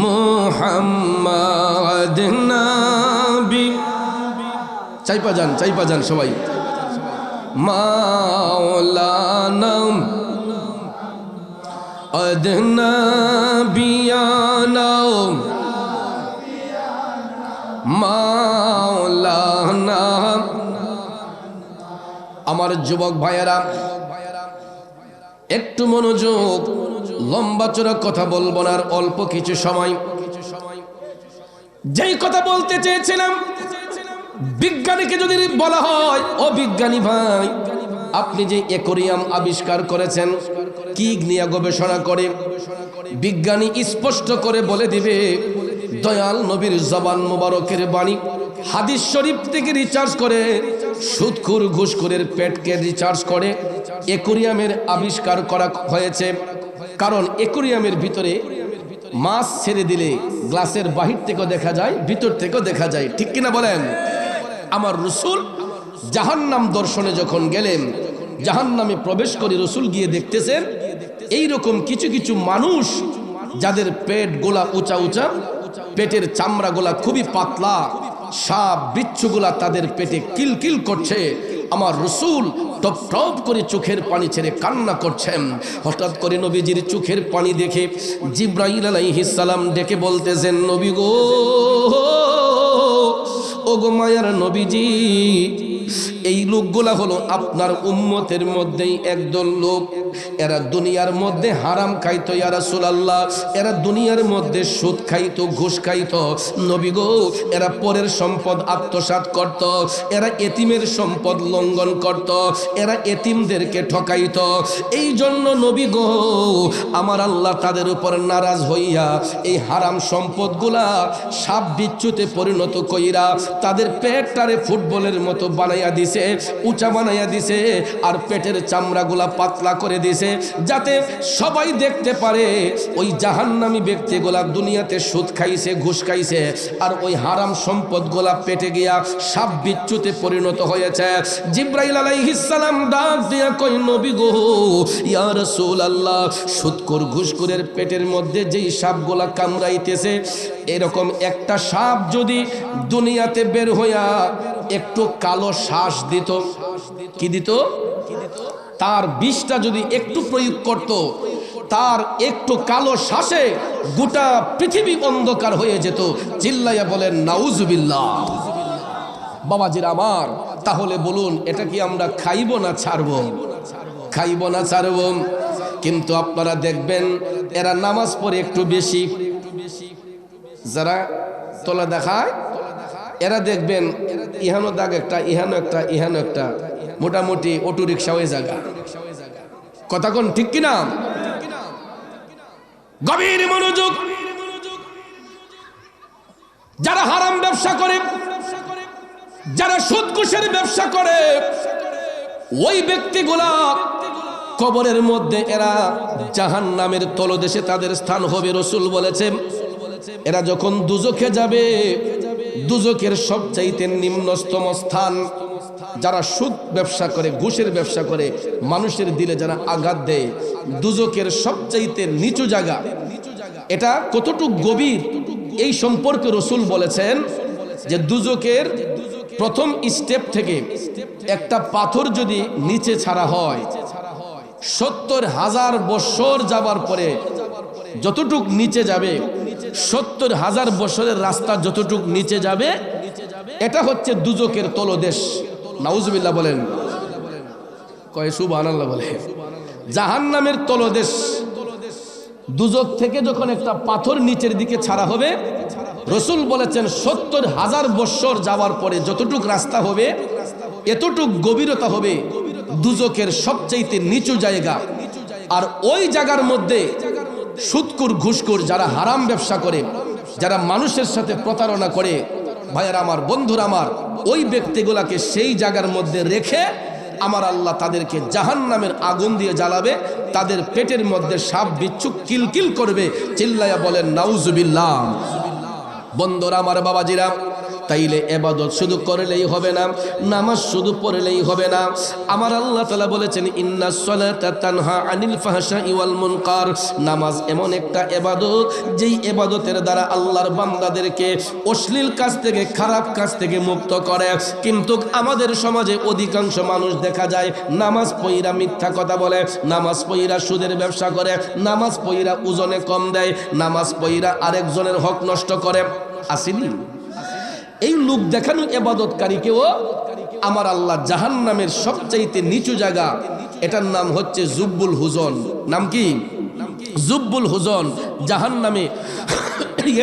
মুহাম্মাদ নবী, চাইপা যান সবাই। মাওলানা আদনাবিয়ানা মাওলানা। আমার যুবক ভাইয়েরা একটু মনোযোগ, লম্বা চড়া কথা বলবো না, আর অল্প কিছু সময়। যেই কথা বলতে চেয়েছিলাম, বিজ্ঞানীকে যদি বলা হয়, ও বিজ্ঞানী ভাই, আপনি যে অ্যাকোয়ারিয়াম আবিষ্কার করেছেন, কি নিয়ে গবেষণা করে? বিজ্ঞানী স্পষ্ট করে বলে দিবে, দয়াল নবীর জবান মোবারকের বাণী হাদিস শরীফ থেকে রিচার্জ করে, সুদখোর ঘুষখোরের পেটকে রিচার্জ করে অ্যাকোয়ারিয়ামের আবিষ্কার করা হয়েছে। কারণ অ্যাকোয়ারিয়ামের ভিতরে মাছ ছেড়ে দিলে গ্লাসের বাহির থেকেও দেখা যায়, ভিতর থেকেও দেখা যায়, ঠিক কিনা বলেন? আমার রসুল জাহান্নাম দর্শনে যখন গেলেন, জাহান্নামে প্রবেশ করে রসুল গিয়ে দেখতেছেন এইরকম কিছু কিছু মানুষ যাদের পেট গোলা উঁচা উঁচা, পেটের চামড়া গোলা খুবই পাতলা, সাপ বিচ্ছুগুলা তাদের পেটে কিলকিল করছে। আমার রসুল টপ টপ করে চোখের পানি ছেড়ে কান্না করছেন। হঠাৎ করে নবীজির চোখের পানি দেখে জিব্রাইল আলাইহিস সালাম ডেকে বলতেছেন, নবী গো, ও গো মায়ার নবীজি, এই লোকগুলা হলো আপনার উম্মতের মধ্যেই একদল লোক, এরা দুনিয়ার মধ্যে হারাম খাইতো ইয়া রাসূলুল্লাহ, এরা দুনিয়ার মধ্যে সুদ খাইতো, ঘুষ খাইতো। নবী গো, এরা পরের সম্পদ আত্মসাৎ করত, এরা এতিমের সম্পদ লঙ্ঘন করত, এরা এতিমদেরকে ঠকাইতো। এই জন্য নবী গো, আমার আল্লাহ তাদের উপর নারাজ হইয়া এই হারাম সম্পদগুলা সাপ বিচ্ছুতে পরিণত কইরা তাদের পেটটারে ফুটবলের মতো বানাইয়া দিছে, উঁচা বানাইয়া দিছে, আর পেটের চামড়াগুলা পাতলা করে দিছে, যাতে সবাই দেখতে পারে ওই জাহান্নামী ব্যক্তিগুলা দুনিয়াতে সুদ খাইছে, ঘুষ খাইছে, আর ওই হারাম সম্পদগুলা পেটে গিয়া সাপ বিচ্ছুতে পরিণত হয়েছে। জিব্রাইল আলাইহিস সালাম ডাক দিয়া কই, নবী গো, ইয়া রাসূলুল্লাহ, সুদখোর ঘুষখোরের পেটের মধ্যে যেই সাপগুলা কামড়াইতেছে, এরকম একটা সাপ যদি দুনিয়াতে বের হইয়া একটু কালো শ্বাস দিত, কি দিত? তার বিষটা যদি একটু প্রয়োগ করত, তার একটু কালো শ্বাসে গোটা পৃথিবী অন্ধকার হয়ে যেত। চিল্লাইয়া বলেন নাউজুবিল্লাহ। বাবাজিরা আমার, তাহলে বলুন এটা কি আমরা খাইব না ছাড়ব? খাইব না ছাড়ব? কিন্তু আপনারা দেখবেন এরা নামাজ পড়ে একটু বেশি, যারা তোলা দেখায় এরা দেখবেন ইহানো দাগ একটা, ইহানো একটা, ইহানো একটা, মোটামুটি অটো রিক্সা হয়ে জায়গা। কথা কোন ঠিক কিনা? গভীর মনোযোগ। যারা হারাম ব্যবসা করে, যারা সুদ ঘুষের ব্যবসা করে, ওই ব্যক্তিগুলা কবরের মধ্যে এরা জাহান্নামের তলদেশে তাদের স্থান হবে। রাসূল বলেছেন এরা যখন দুজখে যাবে, দুজখের সবচাইতে নিম্নতম স্থান, যারা সুদ ব্যবসা করে, ঘুষের ব্যবসা করে, মানুষের দিলে যারা আঘাত দেয়, দুজখের সবচাইতে নিচু জায়গা। এটা কতটুকু গভীর এই সম্পর্কে রাসূল বলেছেন যে দুজখের প্রথম স্টেপ থেকে একটা পাথর যদি নিচে ছাড়া হয়, ৭০,০০০ বছর যাবার পরে যতটুক নিচে যাবে, ৭০,০০০ বছরের রাস্তা যতটুক নিচে যাবে, এটা হচ্ছে দুজখের তলদেশ। নাউজুবিল্লাহ বলেন, কয় সুবহানাল্লাহ বলে। জাহান্নামের তলদেশ। দুজখ থেকে যখন একটা পাথর নিচের দিকে ছাড়া হবে, রাসূল বলেছেন ৭০,০০০ বছর যাওয়ার পরে যতটুক রাস্তা হবে, এতটুক গভীরতা হবে দুজখের সবচাইতে নিচু জায়গা। আর ওই জায়গার মধ্যে সুদকুর, ঘুষখোর, যারা হারাম ব্যবসা করে, যারা মানুষের সাথে প্রতারণা করে, ভাইয়ারা আমার, বন্ধুরা আমার, ওই ব্যক্তিগুলাকে সেই জায়গার মধ্যে রেখে আমার আল্লাহ তাদেরকে জাহান্নামের আগুন দিয়ে জ্বালাবে। তাদের পেটের মধ্যে সাপ বিচ্ছু কিলকিল করবে। চিল্লায়া বলেন নাউজুবিল্লাহ। বন্ধুরা আমার, বাবাজিরা, তাইলে ইবাদত শুধু করলেই হবে না, নামাজ শুধু পড়লেই হবে না। আমার আল্লাহ তাআলা বলেছেন ইন্নাস সালাতা তানহা আনিল ফাহশাই ওয়াল মুনকার। নামাজ এমন একটা ইবাদত যেই ইবাদতের দ্বারা আল্লাহর বান্দাদেরকে অশ্লীল কাজ থেকে, খারাপ কাজ থেকে মুক্ত করে। কিন্তু আমাদের সমাজে অধিকাংশ মানুষ দেখা যায় নামাজ পড়া মিথ্যা কথা বলে, নামাজ পড়া সুদের ব্যবসা করে, নামাজ পড়া ওজনে কম দেয়, নামাজ পড়া আরেকজনের হক নষ্ট করে। আসেনি? এই লোক দেখানো ইবাদতকারীকেও আমার আল্লাহ জাহান্নামের সবচাইতে নিচু জায়গা, এটার নাম হচ্ছে জুব্বুল হুজন। নাম কি? জুব্বুল হুজন। জাহান্নামে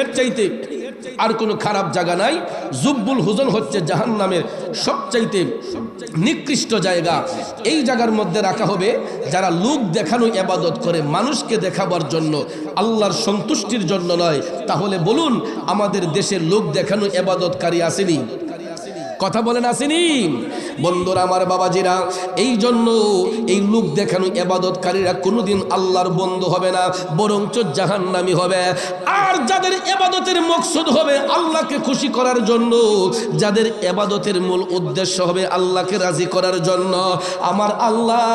এর চাইতে আর কোনো খারাপ জায়গা নাই। জুব্বুল হুজন হচ্ছে জাহান্নামের সবচাইতে নিকৃষ্ট জায়গা। এই জায়গার মধ্যে রাখা হবে যারা লোক দেখানো ইবাদত করে, মানুষকে দেখাবার জন্য, আল্লাহর সন্তুষ্টির জন্য নয়। তাহলে বলুন আমাদের দেশে লোক দেখানো ইবাদতকারী আসেনি? কথা বলেন আসেনি? বন্ধুরা আমার, বাবাজিরা, এই জন্য এই লোক দেখানো ইবাদতকারীরা কোনোদিন আল্লাহর বন্ধু হবে না, বরঞ্চ জাহান্নামী হবে। আর যাদের ইবাদতের মকসুদ হবে আল্লাহকে খুশি করার জন্য, যাদের ইবাদতের মূল উদ্দেশ্য হবে আল্লাহকে রাজি করার জন্য, আমার আল্লাহ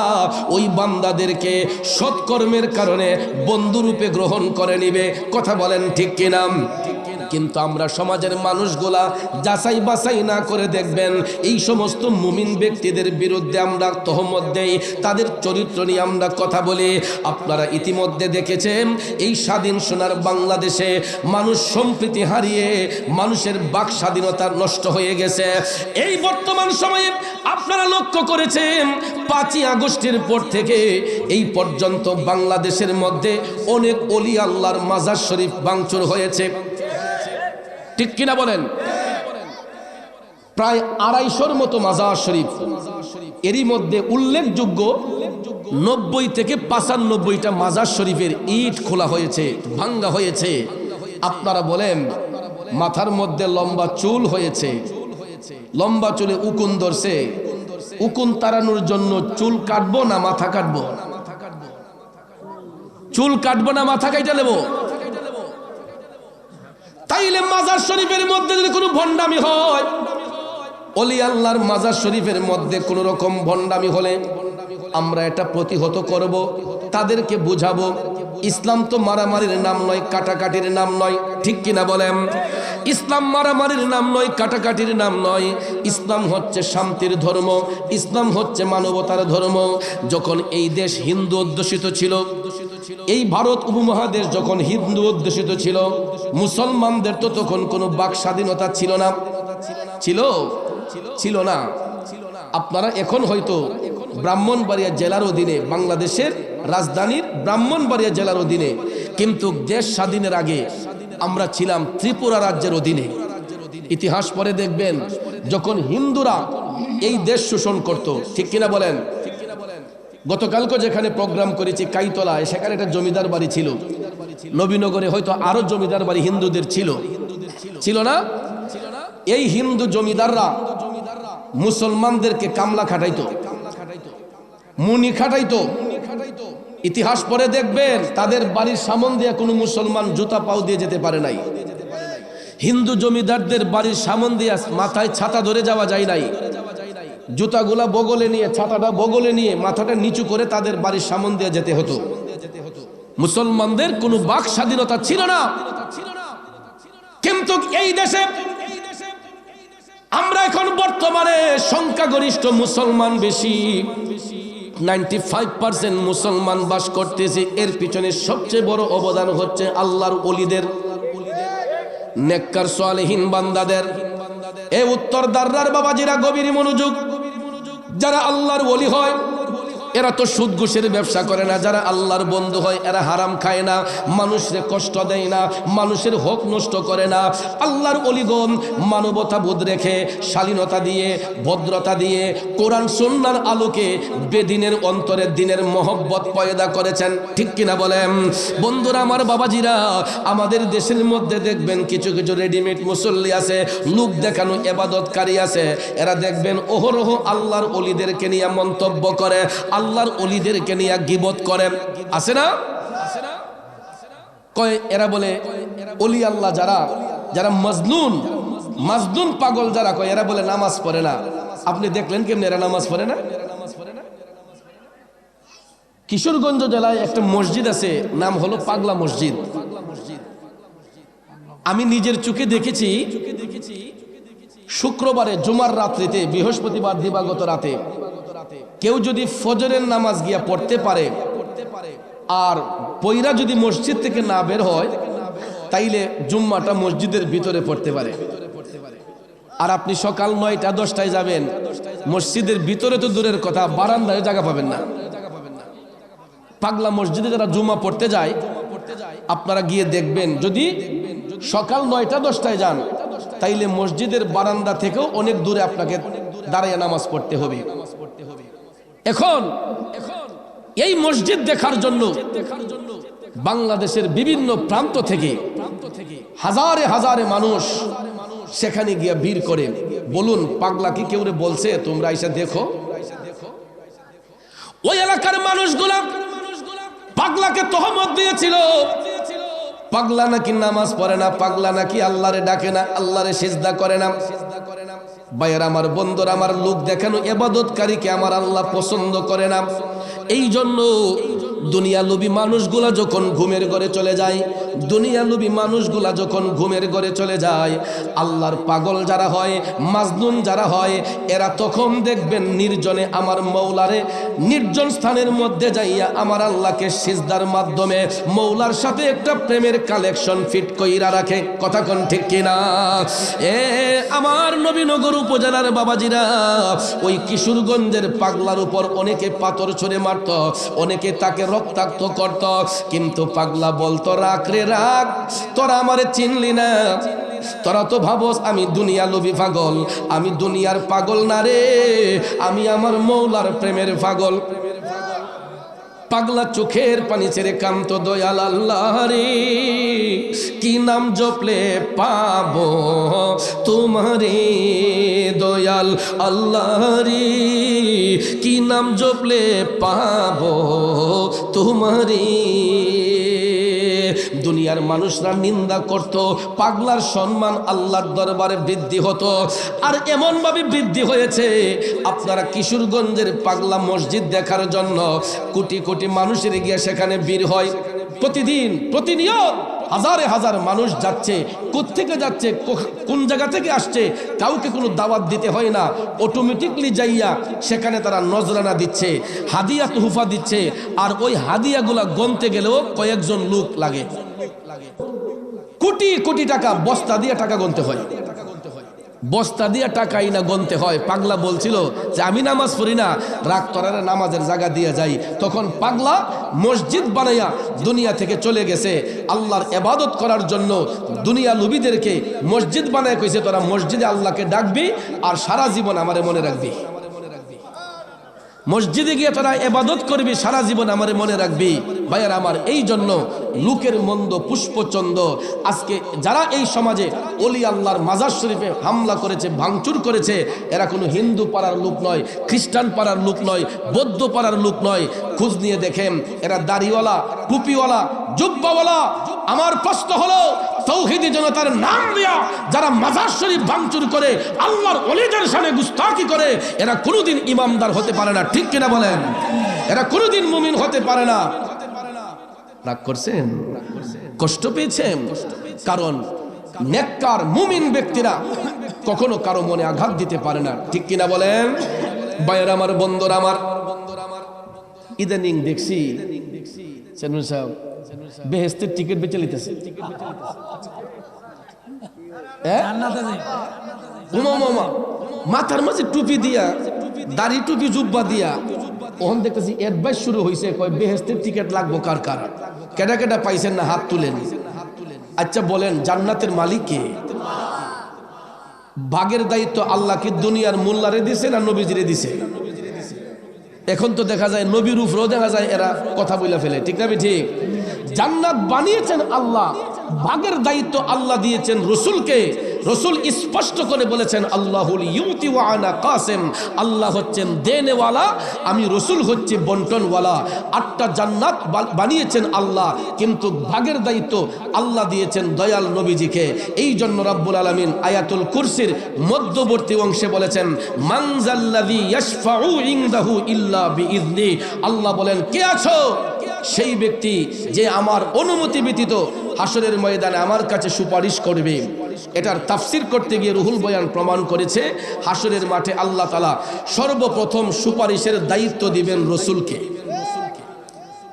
ওই বান্দাদেরকে সৎকর্মের কারণে বন্ধুরূপে গ্রহণ করে নিবে। কথা বলেন ঠিক কিনা? কিন্তু আমরা সমাজের মানুষগুলা যাচাই বাছাই না করে দেখবেন এই সমস্ত মুমিন ব্যক্তিদের বিরুদ্ধে আমরা তহমত দেই, তাদের চরিত্র নিয়ে আমরা কথা বলি। আপনারা ইতিমধ্যে দেখেছেন এই স্বাধীন সোনার বাংলাদেশে মানুষ সম্প্রীতি হারিয়ে মানুষের বাক স্বাধীনতা নষ্ট হয়ে গেছে। এই বর্তমান সময়ে আপনারা লক্ষ্য করেছেন 5ই আগস্টের পর থেকে এই পর্যন্ত বাংলাদেশের মধ্যে অনেক ওলি আল্লাহর মাজার শরীফ ভাঙচুর হয়েছে। ঠিক কিনা বলেন? প্রায় 250-র মতো মাজার শরীফ। এরই মধ্যে উল্লেখযোগ্য 90 থেকে 95টা মাজার শরীফের ইট খোলা হয়েছে, ভাঙ্গা হয়েছে। আপনারা বলেন মাথার মধ্যে লম্বা চুল হয়েছে, লম্বা চুলে উকুন ধরছে, উকুন তাড়ানোর জন্য চুল কাটবো না মাথা কাটবো? চুল কাটবো না মাথা কাইটা নেব? তাইলে মাজার শরীফের মধ্যে যদি কোনো ভণ্ডামি হয়, ওলি আল্লাহর মাজার শরীফের মধ্যে কোনো রকম ভণ্ডামি হলে আমরা এটা প্রতিহত করব, তাদেরকে বুঝাবো। ইসলাম তো মারামারির নাম নয়, কাটাকাটির নাম নয়। ঠিক কিনা বলেন? ইসলাম মারামারির নাম নয়, কাটাকাটির নাম নয়। ইসলাম হচ্ছে শান্তির ধর্ম, ইসলাম হচ্ছে মানবতার ধর্ম। যখন এই দেশ হিন্দু অধ্যুষিত ছিল, এই ভারত উপমহাদেশ যখন হিন্দু অধ্যুষিত ছিল, মুসলমানদের তো তখন কোনো বাক স্বাধীনতা ছিল না। ছিল? ছিল না। আপনারা এখন হয়তো ব্রাহ্মণবাড়িয়া জেলার অধীনে, বাংলাদেশের রাজধানীর ব্রাহ্মণবাড়িয়া জেলার অধীনে, কিন্তু দেশ স্বাধীনের আগে আমরা ছিলাম ত্রিপুরা রাজ্যের অধীনে। ইতিহাস পরে দেখবেন যখন হিন্দুরা এই দেশ শোষণ করত, ঠিক কিনা বলেন? গতকালকে যেখানে প্রোগ্রাম করেছি কাইতলায়, সেখানে একটা জমিদার বাড়ি ছিল। নবীনগরে হয়তো আরো জমিদার বাড়ি হিন্দুদের ছিল না? এই হিন্দু জমিদাররা মুসলমানদেরকে কামলা খাটাইতো, মুনি খাটাইতো। ইতিহাস পরে দেখবেন তাদের বাড়ির সামন দিয়ে কোনো মুসলমান জুতা পাও দিয়ে যেতে পারে নাই। হিন্দু জমিদারদের বাড়ির সামন দিয়ে মাথায় ছাতা ধরে যাওয়া যায় নাই। জুতাগুলা বগলে নিয়ে, ছাতাটা বগলে নিয়ে, মাথাটা নিচু করে তাদের বাড়ির সামন দিয়ে যেতে হতো। মুসলমানদের কোনো বাক স্বাধীনতা ছিল না। কিন্তু এই দেশে আমরা এখন বর্তমানে সংখ্যাগরিষ্ঠ মুসলমান বেশি, 95% মুসলমান বাস করতেছে। এর পিছনে সবচেয়ে বড় অবদান হচ্ছে আল্লাহর ওলিদের, নেককার সালেহীন বান্দাদের। এই উত্তরদাররার বাবাজিরা গভীর মনোযোগ। যারা আল্লাহর ওলি হয় এরা তো সুদ ঘুষের ব্যবসা করে না। যারা আল্লাহর বন্ধু হয় এরা হারাম খায় না, মানুষের কষ্ট দেয় না, মানুষের হক নষ্ট করে না। আল্লাহর ওলিগণ মানবতা বোধ রেখে, শালীনতা দিয়ে, ভদ্রতা দিয়ে, কোরআন সুন্নাহর আলোকে বেদিনের অন্তরে দিনের মহব্বত পয়দা করেছেন, ঠিক কিনা বলেন? বন্ধুরা আমার, বাবাজিরা, আমাদের দেশের মধ্যে দেখবেন কিছু কিছু রেডিমেড মুসল্লি আছে, লোক দেখানো ইবাদতকারী আছে। এরা দেখবেন অহরহ আল্লাহর ওলিদেরকে নিয়ে মন্তব্য করে, আল্লাহর ওলিদেরকে নিয়ে গীবত করেন, আছে না? কয় এরা বলে ওলি আল্লাহ যারা মাজনুন পাগল যারা, কয় এরা বলে নামাজ পড়ে না। আপনি দেখলেন কেমন এরা নামাজ পড়ে না? কিশোরগঞ্জ জেলায় একটা মসজিদ আছে, নাম হলো পাগলা মসজিদ। আমি নিজের চোখে দেখেছি, শুক্রবারে জুমার রাত্রিতে, বৃহস্পতিবার দিবাগত রাতে কেউ যদি ফজরের নামাজ গিয়া পড়তে পারে আর পয়রা যদি মসজিদ থেকে না বের হয়, তাইলে জুম্মাটা মসজিদের ভিতরে পড়তে পারে। আর আপনি সকাল 9টা 10টায় যাবেন, মসজিদের ভিতরে তো দূরের কথা, বারান্দায় জায়গা পাবেন না। পাগলা মসজিদে যারা জুম্মা পড়তে যায়, আপনারা গিয়ে দেখবেন, যদি সকাল 9টা 10টায় যান, তাইলে মসজিদের বারান্দা থেকেও অনেক দূরে আপনাকে দাঁড়িয়ে নামাজ পড়তে হবে। এখন এই মসজিদ দেখার জন্য বাংলাদেশের বিভিন্ন প্রান্ত থেকে হাজারে হাজারে মানুষ সেখানে গিয়ে ভিড় করে। বলুন, পাগলা কি কেউ বলছে তোমরা এসে দেখো? ওই এলাকার মানুষগুলা পাগলাকে তহমত দিয়েছিল, পাগলা নাকি নামাজ পড়ে না, পাগলা নাকি আল্লাহরে ডাকে না, আল্লাহরে সিজদা করে না। ভাইয়ের আমার, বন্ধুরা আমার, লোক দেখানো ইবাদতকারীকে আমার আল্লাহ পছন্দ করে না। এই জন্য দুনিয়া লোভী মানুষগুলা যখন ঘুমের ঘরে চলে যায়, আল্লাহর পাগল যারা হয়, মাজনুন যারা হয়, এরা তখন দেখবেন নির্জনে আমার মৌলারে নির্জন স্থানের মধ্যে যাইয়া আমার আল্লাহকে সিজদার মাধ্যমে মৌলার সাথে একটা প্রেমের কালেকশন ফিট কইরা রাখে। কথা কোন ঠিক কিনা? আমার নবীনগর উপজেলার বাবাজিরা, ওই কিশোরগঞ্জের পাগলার উপর অনেকে পাথর ছুঁড়ে মারত, অনেকে তাকে রক্তাক্ত করত, কিন্তু পাগলা বলতো, রাখ রে রাখ, তোরা আমারে চিনলি না, তোরা তো ভাবস আমি দুনিয়া লোভী পাগল। আমি দুনিয়ার পাগল না রে, আমি আমার মৌলার প্রেমের পাগল। পাগলা চোখের পানি ছেড়ে কামতো, দয়াল আল্লাহ রে, কি নাম জপলে পাবো তোমারে, দয়াল আল্লাহ রে, কি নাম জপলে পাবো তোমারে। দুনিয়ার মানুষরা নিন্দা করত, পাগলার সম্মান আল্লাহর দরবারে বৃদ্ধি হতো। আর এমন ভাবে বৃদ্ধি হয়েছে, আপনারা কিশোরগঞ্জের পাগলা মসজিদ দেখার জন্য কোটি কোটি মানুষের গিয়ে সেখানে ভিড় হয়। প্রতিনিয়ত হাজারে হাজার মানুষ যাচ্ছে। কোত্থেকে যাচ্ছে, কোন জায়গা থেকে আসছে, কাউকে কোনো দাওয়াত দিতে হয় না, অটোমেটিকলি যাইয়া সেখানে তারা নজরানা দিচ্ছে, হাদিয়া তুহফা দিচ্ছে। আর ওই হাদিয়াগুলা গনতে গেলেও কয়েকজন লোক লাগে, কোটি কোটি টাকা বস্তা দিয়ে টাকা গুনতে হয়। বস্তা দিয়ে টাকাই না গনতে হয়। পাগলা বলছিল যে আমি নামাজ পড়ি না, রাগ করার নামাজের জায়গা দিয়ে যাই। তখন পাগলা মসজিদ বানাইয়া দুনিয়া থেকে চলে গেছে। আল্লাহর ইবাদত করার জন্য দুনিয়া লুবিদেরকে মসজিদ বানায় কইছে তোরা মসজিদে আল্লাহকে ডাকবি আর সারা জীবন আমারে মনে রাখবি, মসজিদে গিয়ে তোরা ইবাদত করবি, সারা জীবন আমারে মনে রাখবি। ভাইয়ার আমার, এই জন্য লোকের মন্দ পুষ্পচন্দ আজকে যারা এই সমাজে ওলি আল্লাহর মাজার শরীফে হামলা করেছে, ভাঙচুর করেছে, এরা কোনো হিন্দু পাড়ার লোক নয়, খ্রিস্টান পাড়ার লোক নয়, বৌদ্ধ পাড়ার লোক নয়। খোঁজ নিয়ে দেখেন এরা দাড়িওয়ালা, টুপিওয়ালা, জুব্বাওয়ালা। আমার প্রশ্ন হলো তৌহিদি জনতার নাম দিয়া যারা মাজার শরীফ ভাঙচুর করে, আল্লাহর ওলিদের সামনে গুস্তাখি করে, এরা কোনোদিন ইমামদার হতে পারে না। ঠিক কিনা বলেন? এরা কোনোদিন মুমিন হতে পারে না। রাগ করছেন? কষ্ট পেয়েছেন? কারণ নেককার মুমিন ব্যক্তিরা কখনো কারো মনে আঘাত দিতে পারে না। ঠিক কিনা বলেন? ভাইয়ের আমার, বন্ধুরা আমার, ইদানিং দেখছি চেয়ারম্যান সাহেব বেহেশতের টিকিট বেচে লিতেছে। মাথার মাঝে টুপি দিয়া, দাড়ি টুপি জুব্বা দিয়া, ওখান দেখতেছি অ্যাডভাইস শুরু হয়েছে, কয় বেহেশতের টিকিট লাগবো কার কার, কেডা কেডা পাইছেন না হাত তুলেন। আচ্ছা বলেন, জান্নাতের মালিক কে? ভাগের দায়িত্ব আল্লাহ কি দুনিয়ার মোল্লারে দিছে না নবীজিরে দিছে? এখন তো দেখা যায় নবীর উপরেও দেখা যায় এরা কথা বলে ফেলে। ঠিক না? ঠিক। জান্নাত বানিয়েছেন আল্লাহ, ভাগের দায়িত্ব আল্লাহ দিয়েছেন রসুলকে। রসুল স্পষ্ট করে বলেছেন আল্লাহুল ইউতি ওয়া আনা কাসিম, আল্লাহ হচ্ছেন দেনেওয়ালা, আমি রসুল হচ্ছি বন্টনওয়ালা। 8টা জান্নাত বানিয়েছেন আল্লাহ, কিন্তু ভাগের দায়িত্ব আল্লাহ দিয়েছেন দয়াল নবীজিকে। এই জন্য রব্বুল আলামিন আয়াতুল কুরসির মধ্যবর্তী অংশে বলেছেন মান যাল্লাযী ইয়াশফাউ ইনদাহু ইল্লা বিইذনি। আল্লাহ বলেন, কে আছো? সেই ব্যক্তি যে আমার অনুমতি ব্যতীত হাসরের ময়দানে আমার কাছে সুপারিশ করবে। এটার তাফসির করতে গিয়ে রুহুল বয়ান প্রমাণ করেছে হাসরের মাঠে আল্লাহ তাআলা সর্বপ্রথম সুপারিশের দায়িত্ব দিবেন রসুলকে।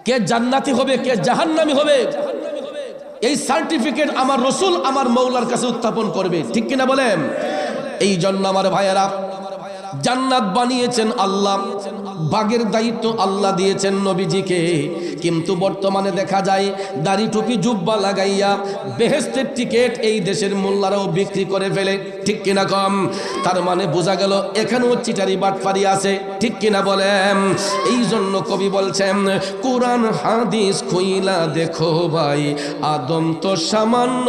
কে জান্নাতি হবে, কে জাহান্নামী হবে, এই সার্টিফিকেট আমার রসুল আমার মৌলার কাছে উত্থাপন করবে। ঠিক কিনা বলেন? এই জন্য আমার ভাইয়েরা, জান্নাত বানিয়েছেন আল্লাহ, ভাগের দায়িত্ব আল্লাহ দিয়েছেন নবীজিকে। কিন্তু বর্তমানে দেখা যায় দাড়ি টুপি জুব্বা লাগাইয়া বেহেশতের টিকিট এই দেশের মোল্লারাও বিক্রি করে ফেলে। ঠিক কিনা কম? তার মানে বোঝা গেল এখানেও চিটারি বাটপারি আছে। ঠিক কিনা বলেন? এই জন্য কবি বলছেন কোরআন হাদিস খুইলা দেখো ভাই, আদম তো সামান্য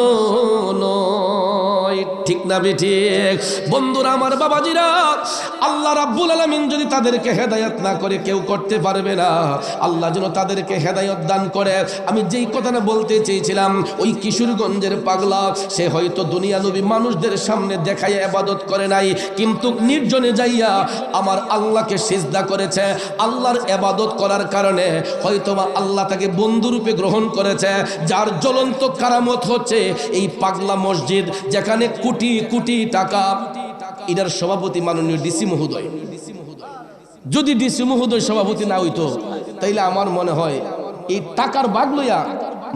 নয়। ঠিক না ঠিক? বন্ধুরা আমার, বাবাজিরা, আল্লাহ রাব্বুল আলামিন যদি তাদেরকে হেদায়েত না করে কেউ করতে পারবে না। আল্লাহ যেন তাদেরকে হেদায়েত দান করে। আমি যেই কথাটা বলতে চেয়েছিলাম, ওই কিশোরগঞ্জের পাগলা, সে হয়তো দুনিয়া নবী মানুষদের সামনে দেখায় ইবাদত করে নাই, কিন্তু নির্জনে যাইয়া আমার আল্লাহকে সিজদা করেছে। আল্লাহর ইবাদত করার কারণে হয়তোবা আল্লাহ তাকে বন্ধুরূপে গ্রহণ করেছে। যার জ্বলন্ত কারামত হচ্ছে এই পাগলা মসজিদ, যেখানে কোটি কোটি টাকা। এটার সভাপতি মাননীয় ডিসি মহোদয়। যদি ডিসি মহোদয় সভাপতি না হইতো, তাইলে আমার মনে হয় এই টাকার বাগ লইয়া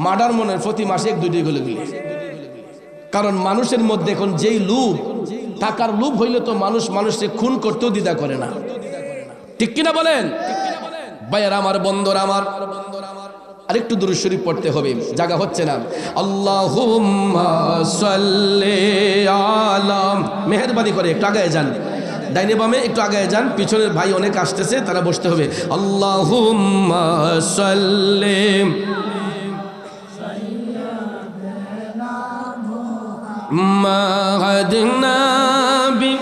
মার্ডার মনের প্রতি মাসে 1-2 গলে গেলে। কারণ মানুষের মধ্যে এখন যেই লোভ, টাকার লোভ হইলে তো মানুষকে খুন করতেও দ্বিধা করে না। ঠিক কিনা বলেন? ভাইয়ার আমার, বন্ধুরা আমার, আরেকটু দুরূদ শরীফ পড়তে হবে, জায়গা হচ্ছে না। আল্লাহুম্মা সাল্লি আলা, মেহেরবানি করে একটু আগায় যান, ডাইনে বামে একটু আগায় যান, পিছনের ভাই অনেক আসতেছে, তারা বসতে হবে। আল্লাহুম্মা সাল্লি মাহাদিনা বি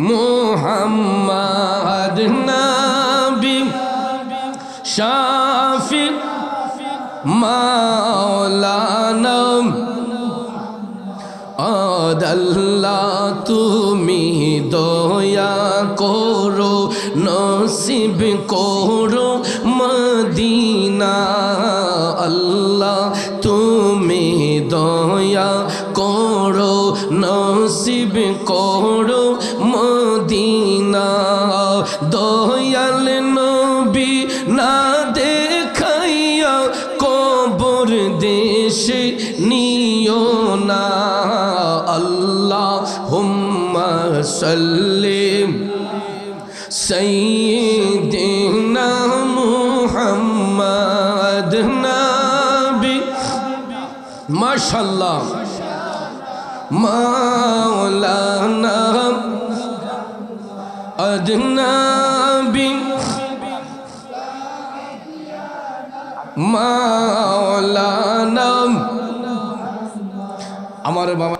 মুহাম্মদ নবী শাফি মাওলানা আল্লাহ তুমি দয়া করো, নসিব করো মদিনা। আল্লাহ তুমি দয়া করো, নসিব করো মদিনা। দয়াল নবী না দেখাইয়া কবর দে وسلم سيدنا محمد نبي ما شاء الله مولانا أدنبي مولانا আমার বাবা